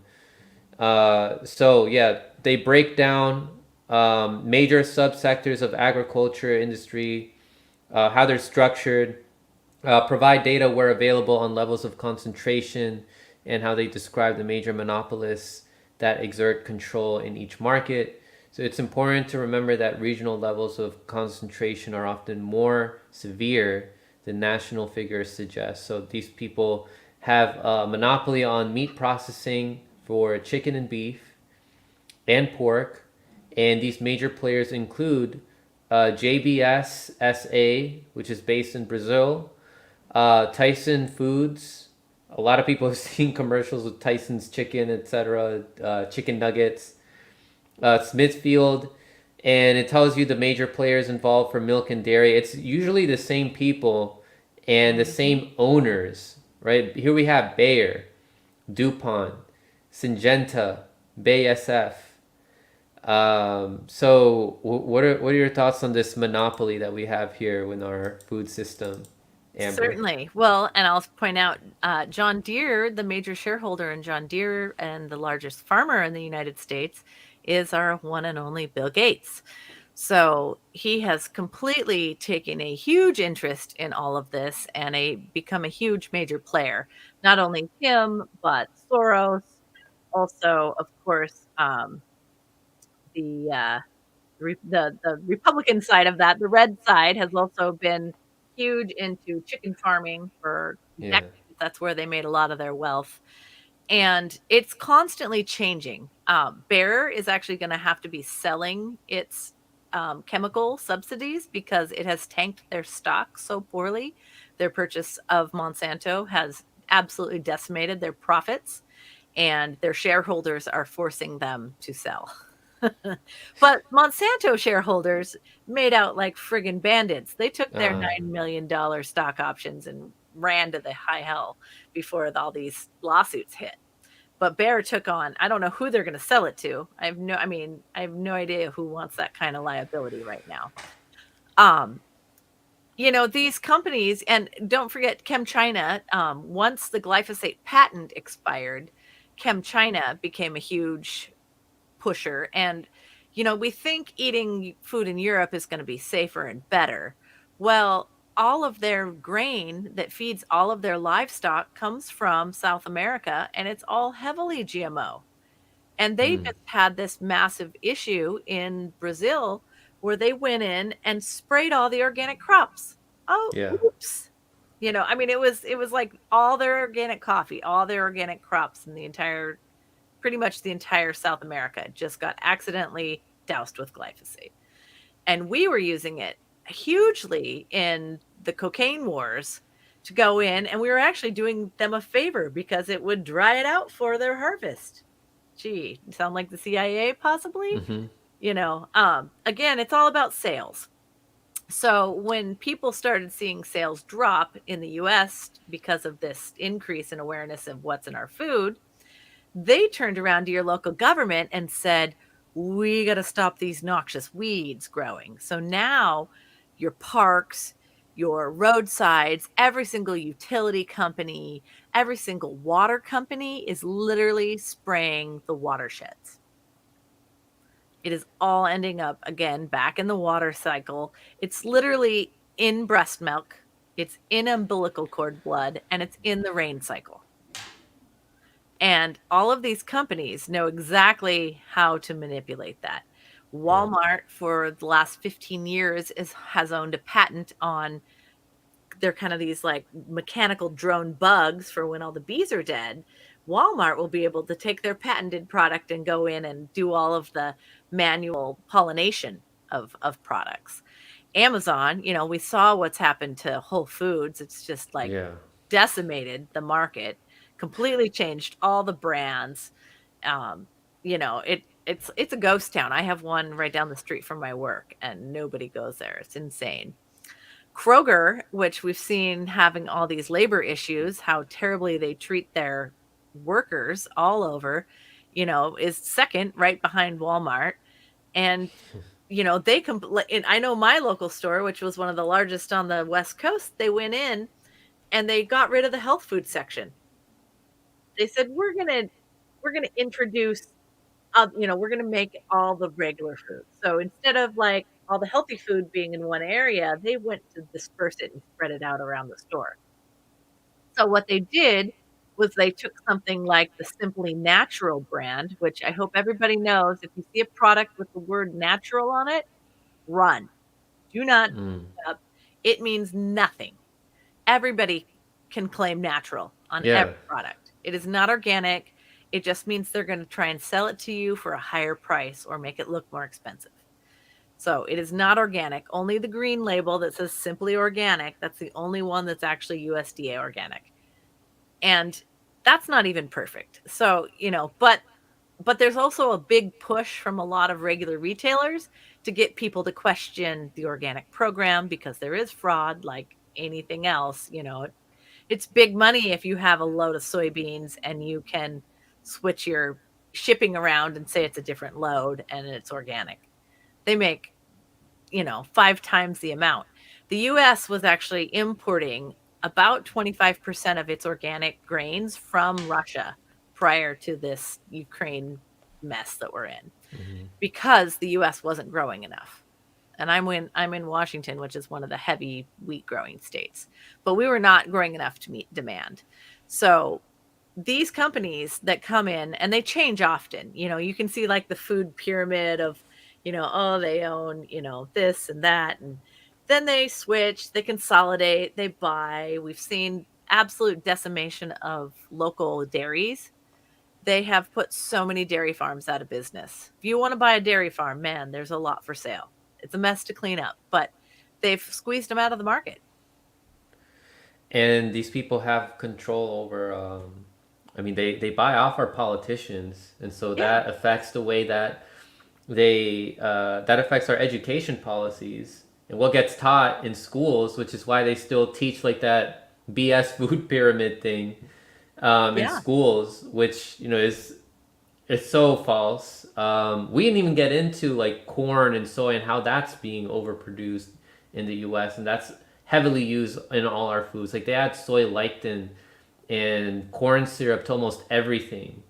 So yeah, they break down major subsectors of agriculture industry, how they're structured, provide data where available on levels of concentration, and how they describe the major monopolists that exert control in each market. So it's important to remember that regional levels of concentration are often more severe than national figures suggest. So these people have a monopoly on meat processing for chicken and beef and pork, and these major players include JBS SA, which is based in Brazil, Tyson Foods. A lot of people have seen commercials with Tyson's chicken, etc., chicken nuggets, Smithfield, and it tells you the major players involved for milk and dairy. It's usually the same people and the Hmm. same owners, right? Here we have Bayer, DuPont, Syngenta, BASF, So what are your thoughts on this monopoly that we have here in our food system, Amber? Certainly. Well, and I'll point out John Deere, the major shareholder in John Deere and the largest farmer in the United States, is our one and only Bill Gates. So he has completely taken a huge interest in all of this and become a huge major player. Not only him, but Soros, also, of course, the the Republican side of that, the red side, has also been huge into chicken farming for Yeah. decades. That's where they made a lot of their wealth, and it's constantly changing. Bayer is actually going to have to be selling its chemical subsidies because it has tanked their stock so poorly. Their purchase of Monsanto has absolutely decimated their profits, and their shareholders are forcing them to sell. But Monsanto shareholders made out like friggin' bandits. They took their Uh, $9 million stock options and ran to the high hell before all these lawsuits hit. But Bayer took on, I don't know who they're going to sell it to. I have no idea who wants that kind of liability right now. Um, these companies, and don't forget ChemChina, once the glyphosate patent expired, ChemChina became a huge pusher. And, we think eating food in Europe is going to be safer and better. Well, all of their grain that feeds all of their livestock comes from South America, and it's all heavily GMO. And they mm, just had this massive issue in Brazil where they went in and sprayed all the organic crops. Oh, yeah. oops. It was like all their organic coffee, all their organic crops in the entire pretty much the entire South America just got accidentally doused with glyphosate. And we were using it hugely in the cocaine wars to go in, and we were actually doing them a favor because it would dry it out for their harvest. Gee, sound like the CIA possibly? Mm-hmm. Again, it's all about sales. So when people started seeing sales drop in the US because of this increase in awareness of what's in our food, they turned around to your local government and said, we got to stop these noxious weeds growing. So now your parks, your roadsides, every single utility company, every single water company is literally spraying the watersheds. It is all ending up again back in the water cycle. It's literally in breast milk, it's in umbilical cord blood, and it's in the rain cycle. And all of these companies know exactly how to manipulate that. Yeah. Walmart, for the last 15 years, has owned a patent on they're kind of these like mechanical drone bugs for when all the bees are dead. Walmart will be able to take their patented product and go in and do all of the manual pollination of products. Amazon, we saw what's happened to Whole Foods. It's just like Yeah. decimated the market, completely changed all the brands. It's a ghost town. I have one right down the street from my work and nobody goes there. It's insane. Kroger, which we've seen having all these labor issues, how terribly they treat their workers all over, is second right behind Walmart. And and I know my local store, which was one of the largest on the West Coast, they went in and they got rid of the health food section. They said, we're gonna introduce, we're gonna make all the regular food. So instead of like all the healthy food being in one area, they went to disperse it and spread it out around the store. So what they did was they took something like the Simply Natural brand, which I hope everybody knows. If you see a product with the word natural on it, run. Do not Mm. pick it up. It means nothing. Everybody can claim natural on every Yeah. product. It is not organic. It just means they're going to try and sell it to you for a higher price or make it look more expensive. So it is not organic. Only the green label that says simply organic, that's the only one that's actually USDA organic. And that's not even perfect. So, but there's also a big push from a lot of regular retailers to get people to question the organic program because there is fraud like anything else. It's big money if you have a load of soybeans and you can switch your shipping around and say it's a different load and it's organic. They make, 5 times the amount. The US was actually importing about 25% of its organic grains from Russia prior to this Ukraine mess that we're in, Mhm. because the US wasn't growing enough. And I'm in Washington, which is one of the heavy wheat growing states, but we were not growing enough to meet demand. So these companies that come in, and they change often, you can see like the food pyramid of, oh, they own, this and that, and then they switch, they consolidate, they buy. We've seen absolute decimation of local dairies. They have put so many dairy farms out of business. If you want to buy a dairy farm, man, there's a lot for sale. It's a mess to clean up, but they've squeezed them out of the market. And these people have control over. I mean, they buy off our politicians, and so Yeah. that affects the way that that affects our education policies and what gets taught in schools, which is why they still teach like that BS food pyramid thing in Yeah. schools, which is it's so false. We didn't even get into like corn and soy and how that's being overproduced in the U.S. and that's heavily used in all our foods. Like they add soy lectin and corn syrup to almost everything,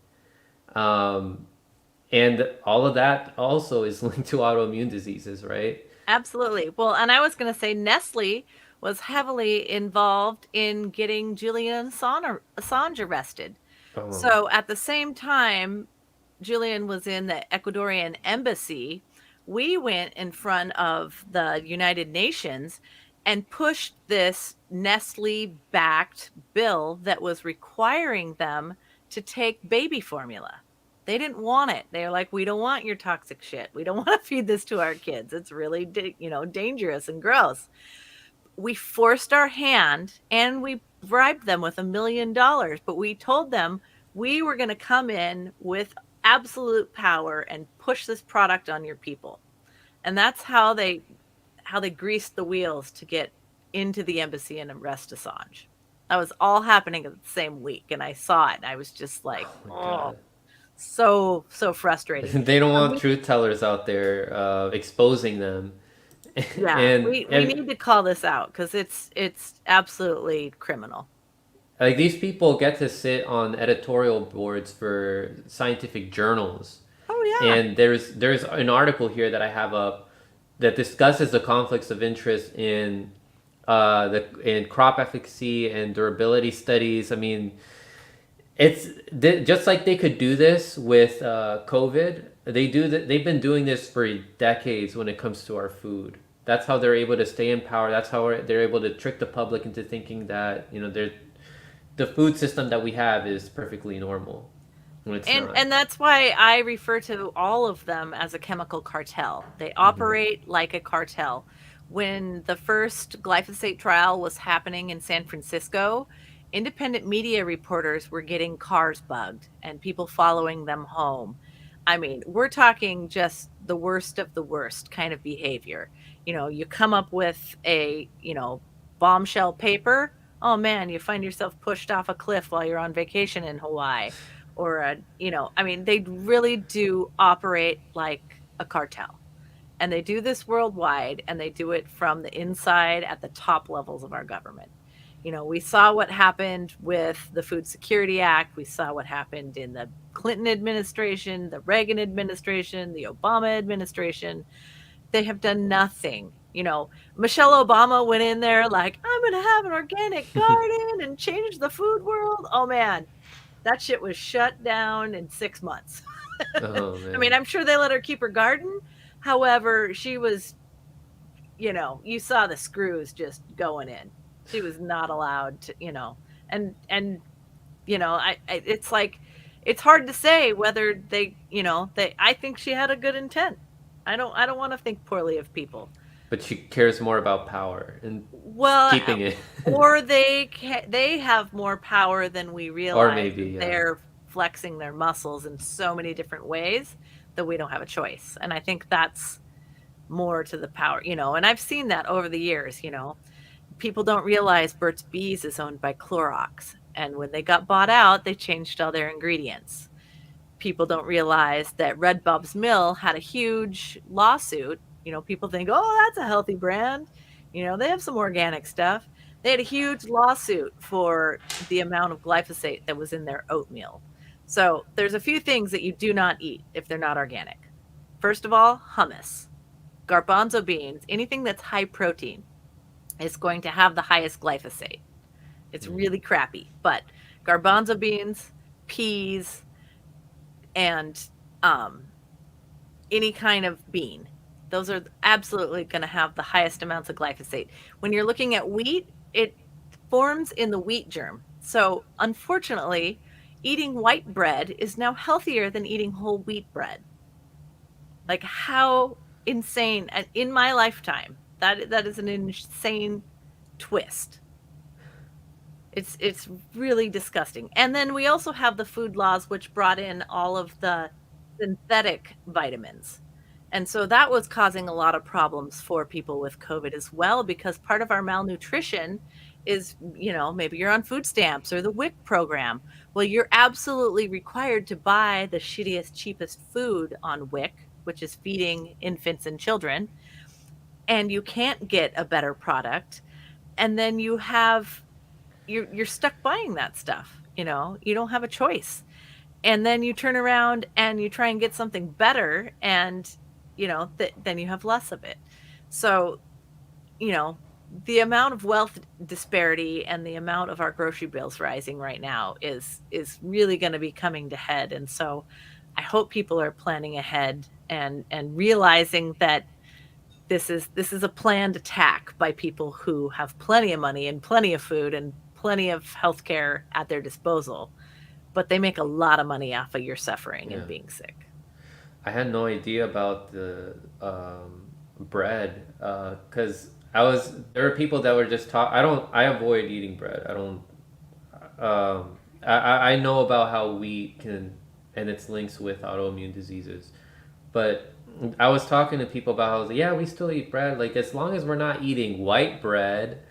um, and all of that also is linked to autoimmune diseases, right? Absolutely. Well, and I was going to say Nestle was heavily involved in getting Julian Assange arrested. Oh, So at the same time, Julian was in the Ecuadorian embassy. We went in front of the United Nations and pushed this Nestle backed bill that was requiring them to take baby formula. They didn't want it. They're like, we don't want your toxic shit. We don't want to feed this to our kids. It's really, dangerous and gross. We forced our hand and we bribed them with $1 million, but we told them we were going to come in with absolute power and push this product on your people. And that's how they greased the wheels to get into the embassy and arrest Assange. That was all happening the same week, and I saw it. And I was just like, oh my oh, God. so frustrating. They don't And want truth tellers out there exposing them. yeah, and, we and need to call this out because it's absolutely criminal. like these people get to sit on editorial boards for scientific journals, Oh yeah. and there's an article here that I have up that discusses the conflicts of interest in crop efficacy and durability studies. I mean, it's just like they could do this with COVID. They've been doing this for decades when it comes to our food. That's how they're able to stay in power. That's how they're able to trick the public into thinking that the food system that we have is perfectly normal when it's And not. and that's why I refer to all of them as a chemical cartel. They Hmm. operate like a cartel. When the first glyphosate trial was happening in San Francisco, independent media reporters were getting cars bugged and people following them home. I mean, we're talking just the worst of the worst kind of behavior. You come up with a, bombshell paper. Oh man, you find yourself pushed off a cliff while you're on vacation in Hawaii, or I mean, they really do operate like a cartel, and they do this worldwide, and they do it from the inside at the top levels of our government. We saw what happened with the Food Security Act. We saw what happened in the Clinton administration, the Reagan administration, the Obama administration. They have done nothing. Michelle Obama went in there like, I'm going to have an organic garden and change the food world. Oh man, that shit was shut down in 6 months. Oh I mean, man. I'm sure they let her keep her garden. However, she was, you saw the screws just going in. She was not allowed to, and it's like, it's hard to say whether I think she had a good intent. I don't want to think poorly of people. But she cares more about power and Well, keeping it. or they have more power than we Or realize, maybe, and yeah. they're flexing their muscles in so many different ways that we don't have a choice. And I think that's more to the power, and I've seen that over the years. People don't realize Burt's Bees is owned by Clorox, and when they got bought out, they changed all their ingredients. people don't realize that Red Bob's Mill had a huge lawsuit. People think, oh, that's a healthy brand. They have some organic stuff. They had a huge lawsuit for the amount of glyphosate that was in their oatmeal. So there's a few things that you do not eat if they're not organic. First of all, hummus, garbanzo beans, anything that's high protein is going to have the highest glyphosate. It's really crappy, but garbanzo beans, peas, and any kind of bean, those are absolutely going to have the highest amounts of glyphosate. When you're looking at wheat, it forms in the wheat germ. So unfortunately, eating white bread is now healthier than eating whole wheat bread. Like, how insane! And in my lifetime, that is an insane twist. It's really disgusting. And then we also have the food laws, which brought in all of the synthetic vitamins. And so that was causing a lot of problems for people with COVID as well, because part of our malnutrition is, maybe you're on food stamps or the WIC program. Well, you're absolutely required to buy the shittiest, cheapest food on WIC, which is feeding infants and children, and you can't get a better product. And then you're stuck buying that stuff. You don't have a choice. And then you turn around and you try and get something better, and then you have less of it. So the amount of wealth disparity and the amount of our grocery bills rising right now is really going to be coming to head. And so I hope people are planning ahead and realizing that this is a planned attack by people who have plenty of money and plenty of food and plenty of healthcare at their disposal, but they make a lot of money off of your suffering and being sick. I had no idea about the bread because there were people that were just I avoid eating bread. I don't. I know about how wheat can and its links with autoimmune diseases, but I was talking to people about how, yeah, we still eat bread, like as long as we're not eating white bread.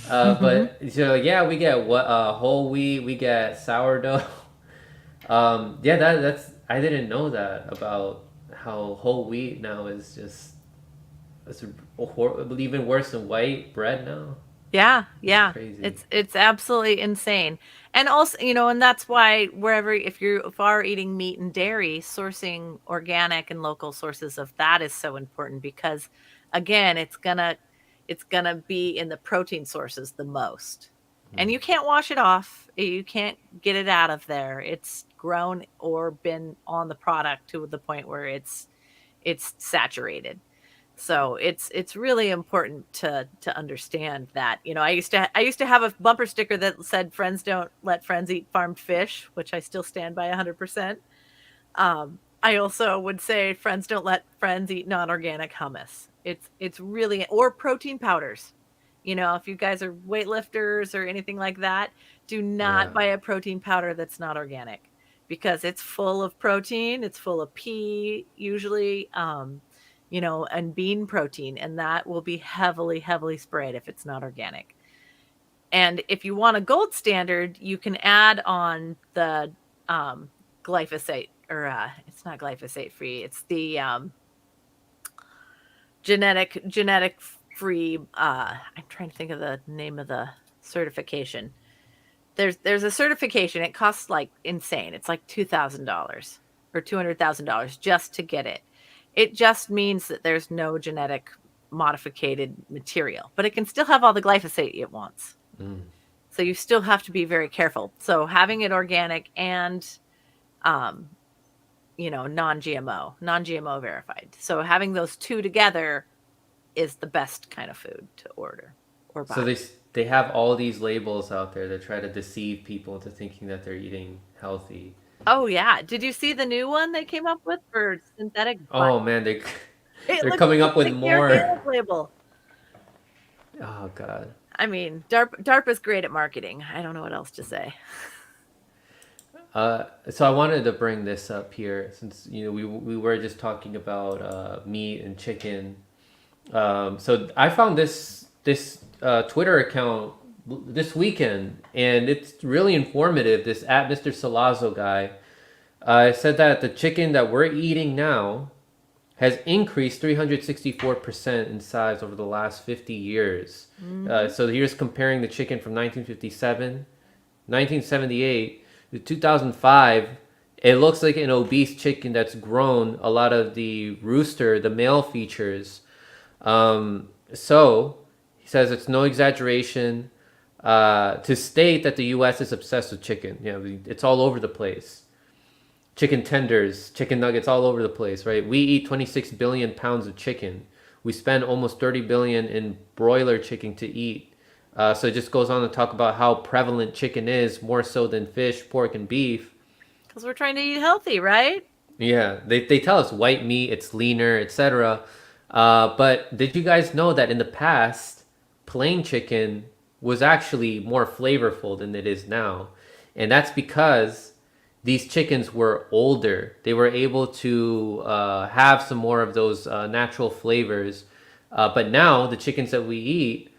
But so yeah, we get whole wheat, we get sourdough. Yeah, that's I didn't know that about how whole wheat now is just it's even worse than white bread now. Yeah, It's yeah. crazy. It's absolutely insane. And also, and that's why if you are eating meat and dairy, sourcing organic and local sources of that is so important, because again, it's gonna be in the protein sources the most. And you can't wash it off. You can't get it out of there. It's grown or been on the product to the point where it's saturated. So it's really important to understand that. I used to have a bumper sticker that said, "Friends don't let friends eat farmed fish," which I still stand by 100%. I also would say, "Friends don't let friends eat non-organic hummus." It's really, or protein powders. If you guys are weightlifters or anything like that, do not Yeah. buy a protein powder that's not organic, because it's full of protein. It's full of pea, usually, and bean protein, and that will be heavily, heavily sprayed if it's not organic. And if you want a gold standard, you can add on the glyphosate, or it's not glyphosate free. It's the genetic free. I'm trying to think of the name of the certification. There's a certification. It costs like insane. It's like $2,000 or $200,000 just to get it. It just means that there's no genetic modified material, but it can still have all the glyphosate it wants. So you still have to be very careful. So having it organic and non-GMO verified. So having those two together is the best kind of food to order or buy. So they have all these labels out there that try to deceive people into thinking that they're eating healthy. Oh yeah, did you see the new one they came up with for synthetic butt? Oh man, It they're looks coming just up with like the more. organic label. Oh god. I mean, DARPA's great at marketing. I don't know what else to say. So I wanted to bring this up here since we were just talking about meat and chicken. So I found this Twitter account this weekend, and it's really informative. This at Mr. Salazzo guy. It said that the chicken that we're eating now has increased 364% in size over the last 50 years. Mm-hmm. So here's comparing the chicken from 1957, 1978 to 2005. It looks like an obese chicken that's grown a lot of the rooster, the male features. So he says it's no exaggeration to state that the U.S. is obsessed with chicken. You know, it's all over the place. Chicken tenders, chicken nuggets, all over the place. Right? We eat 26 billion pounds of chicken. We spend almost 30 billion in broiler chicken to eat. So it just goes on to talk about how prevalent chicken is, more so than fish, pork, and beef. Because we're trying to eat healthy, right? Yeah, they tell us white meat, it's leaner, etc. But did you guys know that in the past, plain chicken was actually more flavorful than it is now? And that's because these chickens were older. They were able to have some more of those natural flavors. But now the chickens that we eat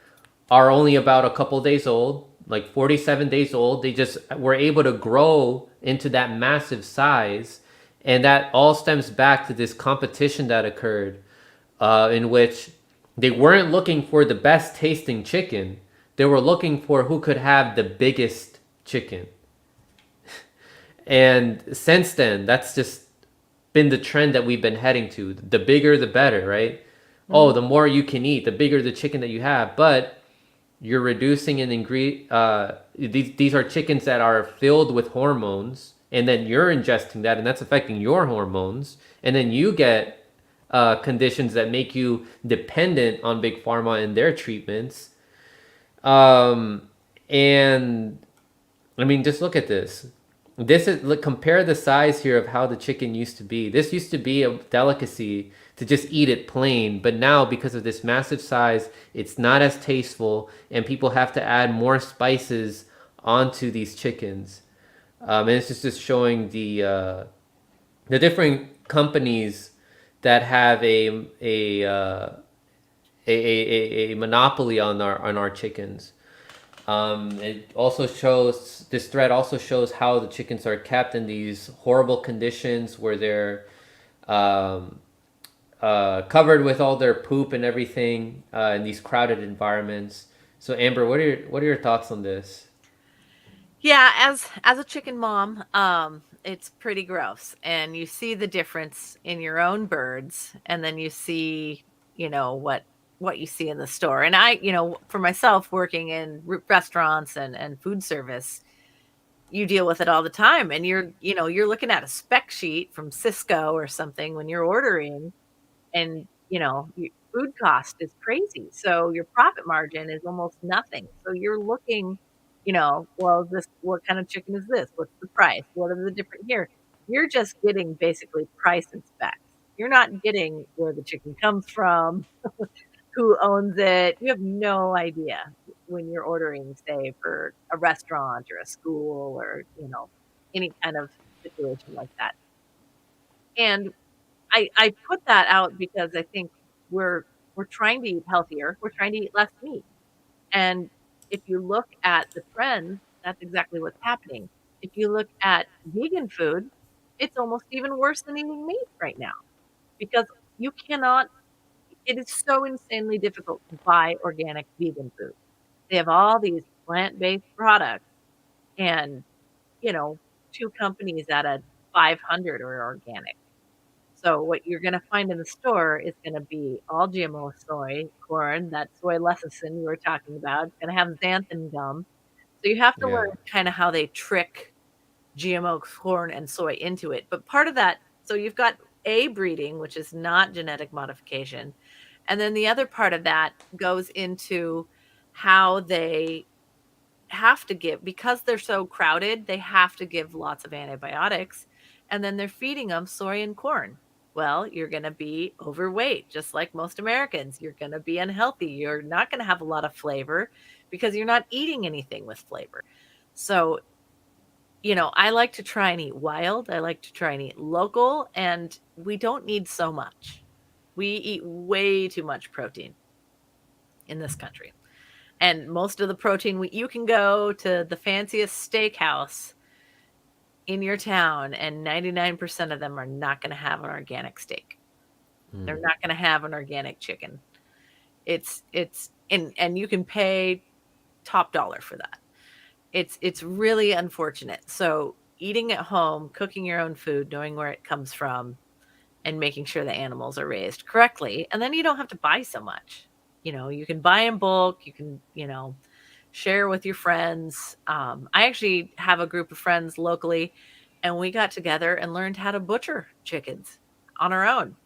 are only about a couple days old, like 47 days old. They just were able to grow into that massive size. And that all stems back to this competition that occurred in which they weren't looking for the best tasting chicken. They were looking for who could have the biggest chicken. And since then, that's just been the trend that we've been heading to. The bigger, the better, right? Oh, the more you can eat, the bigger the chicken that you have. But you're reducing an ingredient. These are chickens that are filled with hormones, and then you're ingesting that, and that's affecting your hormones, and then you get conditions that make you dependent on big pharma and their treatments. And I mean, just look at this. This is look, compare the size here of how the chicken used to be. This used to be a delicacy to just eat it plain, but now because of this massive size, it's not as tasteful, and people have to add more spices onto these chickens. And it's just showing the different companies that have a monopoly on our chickens. It also shows this thread also shows how the chickens are kept in these horrible conditions where they're um, covered with all their poop and everything in these crowded environments. So Amber, what are your thoughts on this? Yeah, as a chicken mom, it's pretty gross, and you see the difference in your own birds, and then you see, what you see in the store. And for myself, working in restaurants and food service, you deal with it all the time, and you're looking at a spec sheet from Cisco or something when you're ordering, and your food cost is crazy, so your profit margin is almost nothing. So you're looking, well, this what kind of chicken is this? What's the price? What are the different here? You're just getting basically price and specs. You're not getting where the chicken comes from, who owns it. You have no idea when you're ordering, say, for a restaurant or a school or any kind of situation like that. And I put that out because I think we're we're trying to eat healthier. We're trying to eat less meat. And if you look at the trends, that's exactly what's happening. If you look at vegan food, it's almost even worse than eating meat right now because you cannot, it is so insanely difficult to buy organic vegan food. They have all these plant-based products and, you know, two companies out of 500 are organic. So what you're gonna find in the store is gonna be all GMO soy, corn, that soy lecithin you were talking about. It's gonna have xanthan gum. So you have to Yeah, learn kinda how they trick GMO corn and soy into it. But part of that, so you've got A, breeding, which is not genetic modification, and then the other part of that goes into how they have to give, because they're so crowded, they have to give lots of antibiotics, and then they're feeding them soy and corn. Well, you're gonna be overweight, just like most Americans. You're gonna be unhealthy. You're not gonna have a lot of flavor because you're not eating anything with flavor. So, I like to try and eat wild. I like to try and eat local, and we don't need so much. We eat way too much protein in this country. And most of the protein you can go to the fanciest steakhouse in your town, and 99% of them are not going to have an organic steak. They're not going to have an organic chicken. And you can pay top dollar for that. It's really unfortunate. So eating at home, cooking your own food, knowing where it comes from, and making sure the animals are raised correctly, and then you don't have to buy so much. You can buy in bulk, you can, share with your friends. I actually have a group of friends locally, and we got together and learned how to butcher chickens on our own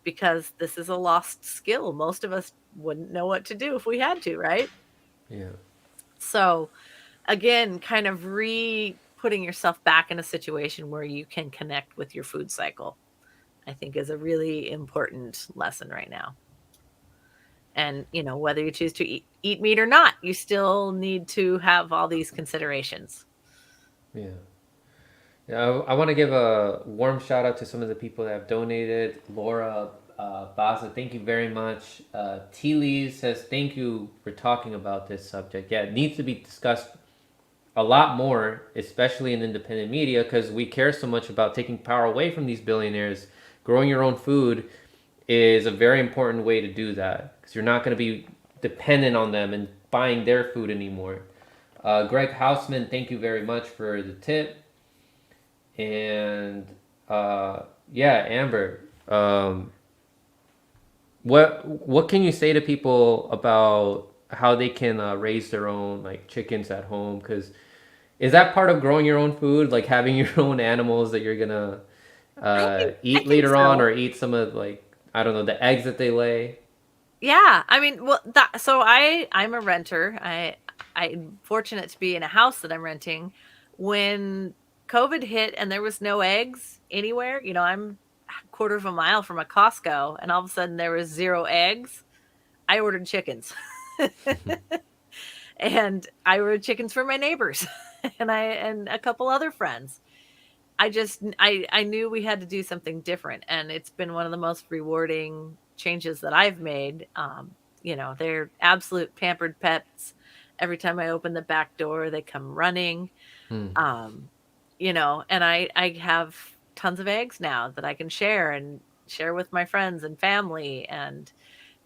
because this is a lost skill. Most of us wouldn't know what to do if we had to, right? Yeah. So, again, kind of putting yourself back in a situation where you can connect with your food cycle, I think is a really important lesson right now. And, whether you choose to eat meat or not, you still need to have all these considerations. Yeah. Yeah, I want to give a warm shout out to some of the people that have donated. Laura Baza, thank you very much. T. Lee says, thank you for talking about this subject. Yeah, it needs to be discussed a lot more, especially in independent media, because we care so much about taking power away from these billionaires. Growing your own food is a very important way to do that because you're not going to be dependent on them and buying their food anymore. Greg Hausman, thank you very much for the tip. And yeah, Amber, what can you say to people about how they can raise their own like chickens at home? Because is that part of growing your own food, like having your own animals that you're gonna I eat think later on, so. or eat some of like I don't know the eggs that they lay? Yeah, I mean, well, so I'm a renter. I'm fortunate to be in a house that I'm renting. When COVID hit and there was no eggs anywhere, I'm a quarter of a mile from a Costco, and all of a sudden there was zero eggs. I ordered chickens. And I ordered chickens for my neighbors and a couple other friends. I knew we had to do something different, and it's been one of the most rewarding changes that I've made. They're absolute pampered pets. Every time I open the back door, they come running. Hmm. Um, and I have tons of eggs now that I can share with my friends and family, and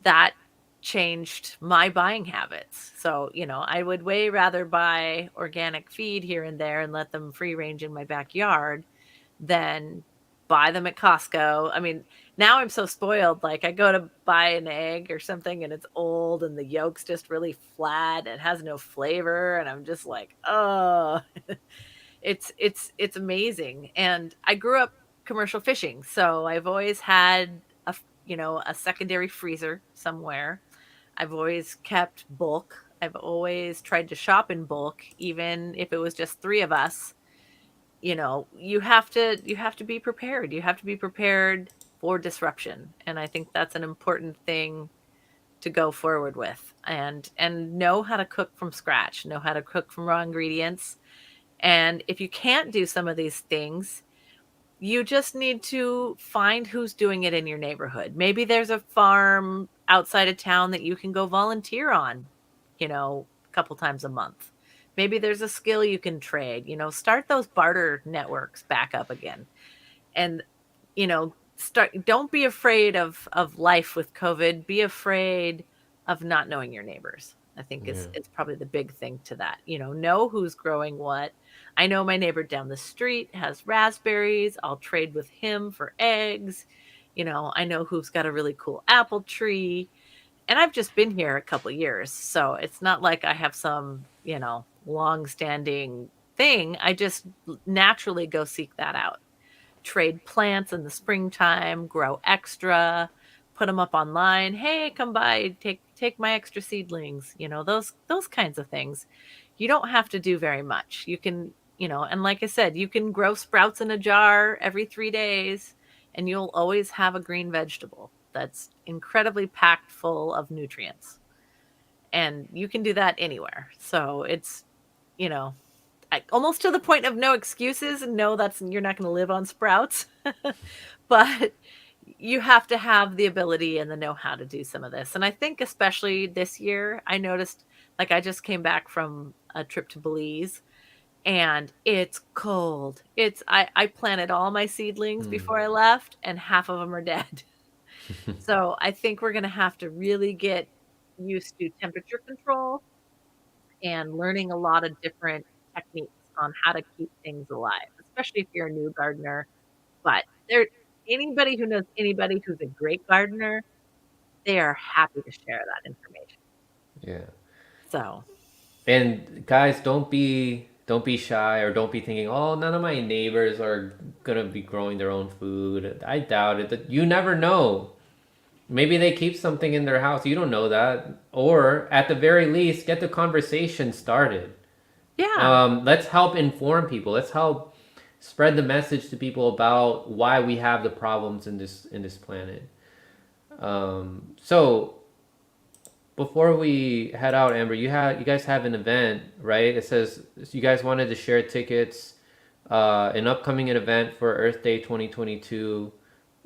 that changed my buying habits. So, I would way rather buy organic feed here and there and let them free range in my backyard than buy them at Costco. I mean, now I'm so spoiled. Like I go to buy an egg or something and it's old and the yolk's just really flat and has no flavor. And I'm just like, oh, it's amazing. And I grew up commercial fishing. So I've always had a secondary freezer somewhere. I've always kept bulk. I've always tried to shop in bulk, even if it was just three of us. You have to be prepared. You have to be prepared for disruption. And I think that's an important thing to go forward with, and know how to cook from scratch, know how to cook from raw ingredients. And if you can't do some of these things, you just need to find who's doing it in your neighborhood. Maybe there's a farm outside of town that you can go volunteer on, a couple times a month. Maybe there's a skill you can trade, start those barter networks back up again. And, don't be afraid of life with COVID. Be afraid of not knowing your neighbors. I think Yeah. it's probably the big thing to that. Know who's growing what. I know my neighbor down the street has raspberries. I'll trade with him for eggs. I know who's got a really cool apple tree. And I've just been here a couple years, so it's not like I have some, long-standing thing. I just naturally go seek that out. Trade plants in the springtime, grow extra, put them up online. Hey, come by, take my extra seedlings. Those kinds of things. You don't have to do very much. You can, and like I said, you can grow sprouts in a jar every 3 days, and you'll always have a green vegetable that's incredibly packed full of nutrients. And you can do that anywhere. So it's, you know, almost to the point of no excuses. No, you're not going to live on sprouts, but you have to have the ability and the know-how to do some of this. And I think especially this year, I noticed, like I just came back from a trip to Belize, and it's cold. I planted all my seedlings Hmm. before I left, and half of them are dead. So I think we're gonna have to really get used to temperature control and learning a lot of different techniques on how to keep things alive, especially if you're a new gardener. But there anybody who knows anybody who's a great gardener, they are happy to share that information. Yeah. So, And guys, don't be shy or don't be thinking, oh, none of my neighbors are gonna be growing their own food. I doubt it. That you never know. Maybe they keep something in their house. You don't know that. Or at the very least, get the conversation started. yeah. Let's help inform people. Let's help spread the message to people about why we have the problems in this planet. So before we head out, Amber, you guys have an event, right? It says you guys wanted to share tickets, an upcoming event for Earth Day 2022.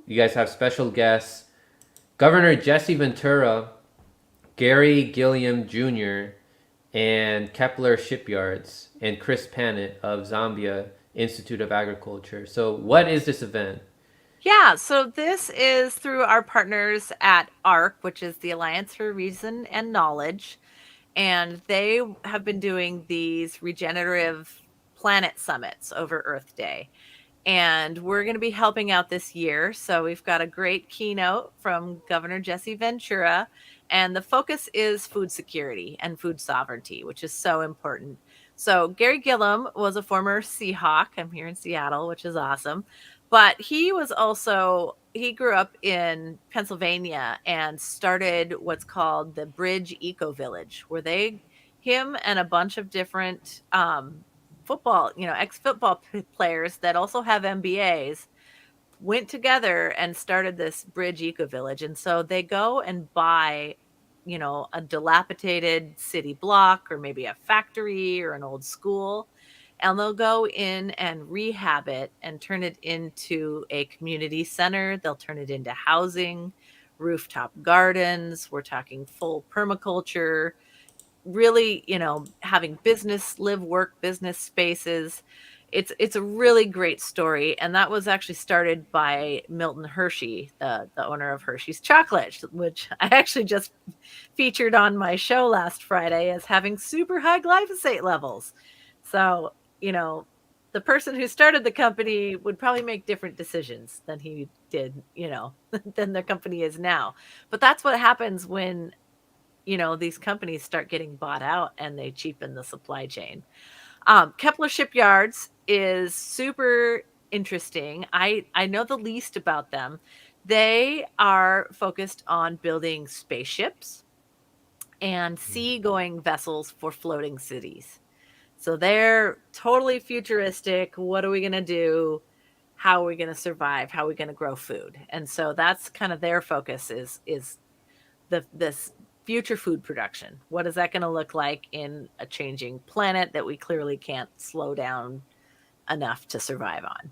You guys have special guests, Governor Jesse Ventura, Gary Gilliam Jr., and Kepler Shipyards, and Chris Panet of Zambia Institute of Agriculture. So, what is this event? Yeah, so this is through our partners at ARC, which is the Alliance for Reason and Knowledge, and they have been doing these regenerative planet summits over Earth Day. And we're going to be helping out this year. So we've got a great keynote from Governor Jesse Ventura, and the focus is food security and food sovereignty, which is so important. So Gary Gillum was a former Seahawk. I'm here in Seattle, which is awesome. But he grew up in Pennsylvania and started what's called the Bridge Eco Village, where him and a bunch of different football, ex-football players that also have MBAs went together and started this Bridge Eco Village. And so they go and buy, a dilapidated city block or maybe a factory or an old school, and they'll go in and rehab it and turn it into a community center. They'll turn it into housing, rooftop gardens. We're talking full permaculture, really, having live, work, business spaces. It's a really great story, and that was actually started by Milton Hershey, the owner of Hershey's Chocolate, which I actually just featured on my show last Friday as having super high glyphosate levels. So, you know, the person who started the company would probably make different decisions than he did, than the company is now. But that's what happens when these companies start getting bought out and they cheapen the supply chain. Kepler Shipyards is super interesting. I know the least about them. They are focused on building spaceships and seagoing vessels for floating cities. So they're totally futuristic. What are we going to do? How are we going to survive? How are we going to grow food? And so that's kind of their focus is this future food production. What is that going to look like in a changing planet that we clearly can't slow down enough to survive on?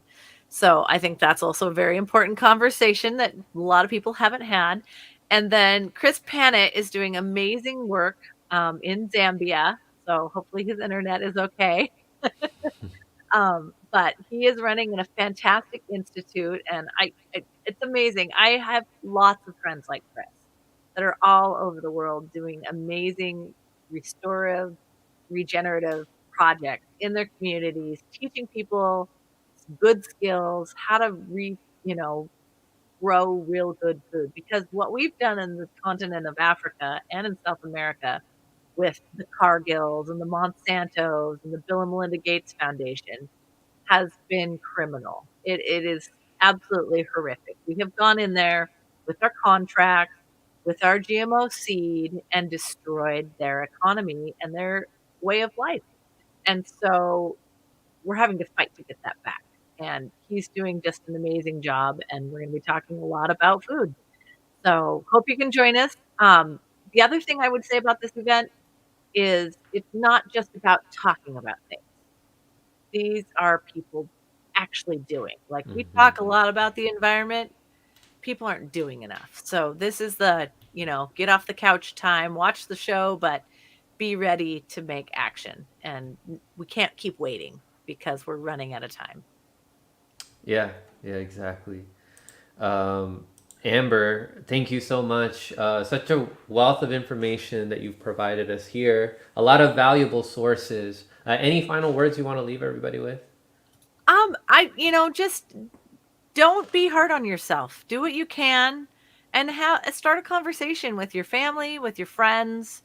So I think that's also a very important conversation that a lot of people haven't had. And then Chris Panet is doing amazing work in Zambia. So hopefully his internet is okay. But he is running in a fantastic institute, and it's amazing. I have lots of friends like Chris that are all over the world doing amazing restorative, regenerative projects in their communities, teaching people good skills, how to grow real good food. Because what we've done in the continent of Africa and in South America with the Cargills and the Monsantos and the Bill and Melinda Gates Foundation has been criminal. It is absolutely horrific. We have gone in there with our contracts, with our GMO seed, and destroyed their economy and their way of life. And so we're having to fight to get that back. And he's doing just an amazing job. And we're going to be talking a lot about food. So hope you can join us. The other thing I would say about this event is it's not just about talking about things. These are people actually doing. Like, we Mm-hmm. talk a lot about the environment, people aren't doing enough. So this is the, get off the couch time, watch the show, but be ready to make action. And we can't keep waiting because we're running out of time. Yeah, yeah, exactly. Um, Amber, thank you so much. Such a wealth of information that you've provided us here. A lot of valuable sources. Any final words you want to leave everybody with? Just don't be hard on yourself. Do what you can and start a conversation with your family, with your friends,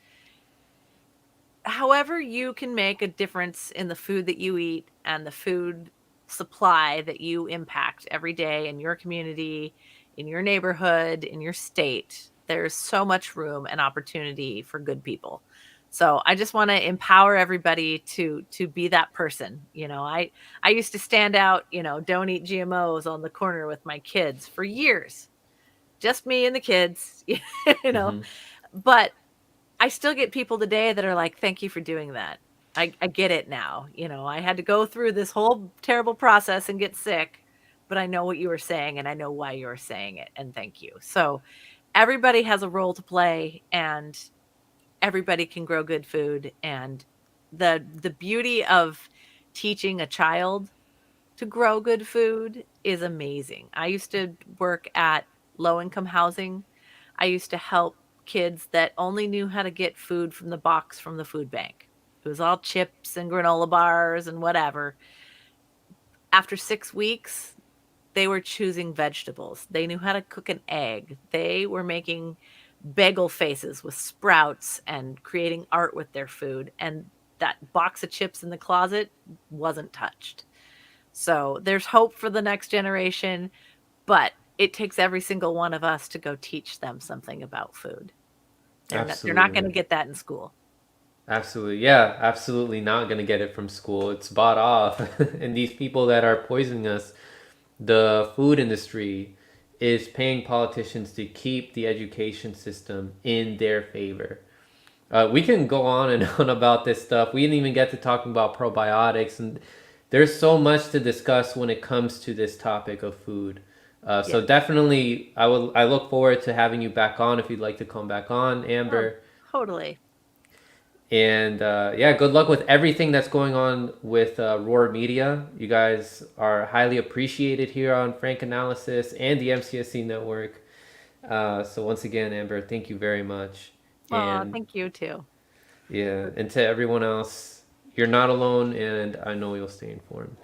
however you can make a difference in the food that you eat and the food supply that you impact every day in your community, in your neighborhood, in your state. There's so much room and opportunity for good people. So I just want to empower everybody to be that person. I used to stand out, don't eat GMOs on the corner with my kids for years. Just me and the kids, you know. Mm-hmm. But I still get people today that are like, "Thank you for doing that. I get it now. I had to go through this whole terrible process and get sick, but I know what you were saying and I know why you were saying it, and thank you." So, everybody has a role to play and everybody can grow good food, and the beauty of teaching a child to grow good food is amazing. I used to work at low income housing. I used to help kids that only knew how to get food from the box from the food bank. It was all chips and granola bars and whatever. After 6 weeks, they were choosing vegetables. They knew how to cook an egg. They were making bagel faces with sprouts and creating art with their food. And that box of chips in the closet wasn't touched. So there's hope for the next generation, but it takes every single one of us to go teach them something about food. They're not going to Absolutely. get that in school. Absolutely. Yeah, absolutely not going to get it from school. It's bought off. And these people that are poisoning us, the food industry is paying politicians to keep the education system in their favor. We can go on and on about this stuff. We didn't even get to talking about probiotics, and there's so much to discuss when it comes to this topic of food. Yeah. So definitely, I look forward to having you back on if you'd like to come back on, Oh, Amber. totally. And yeah, good luck with everything that's going on with Roar Media. You guys are highly appreciated here on Frank Analysis and the MCSC Network. So once again, Amber, thank you very much. Oh, And thank you too. yeah, and to everyone else, you're not alone, and I know you'll stay informed.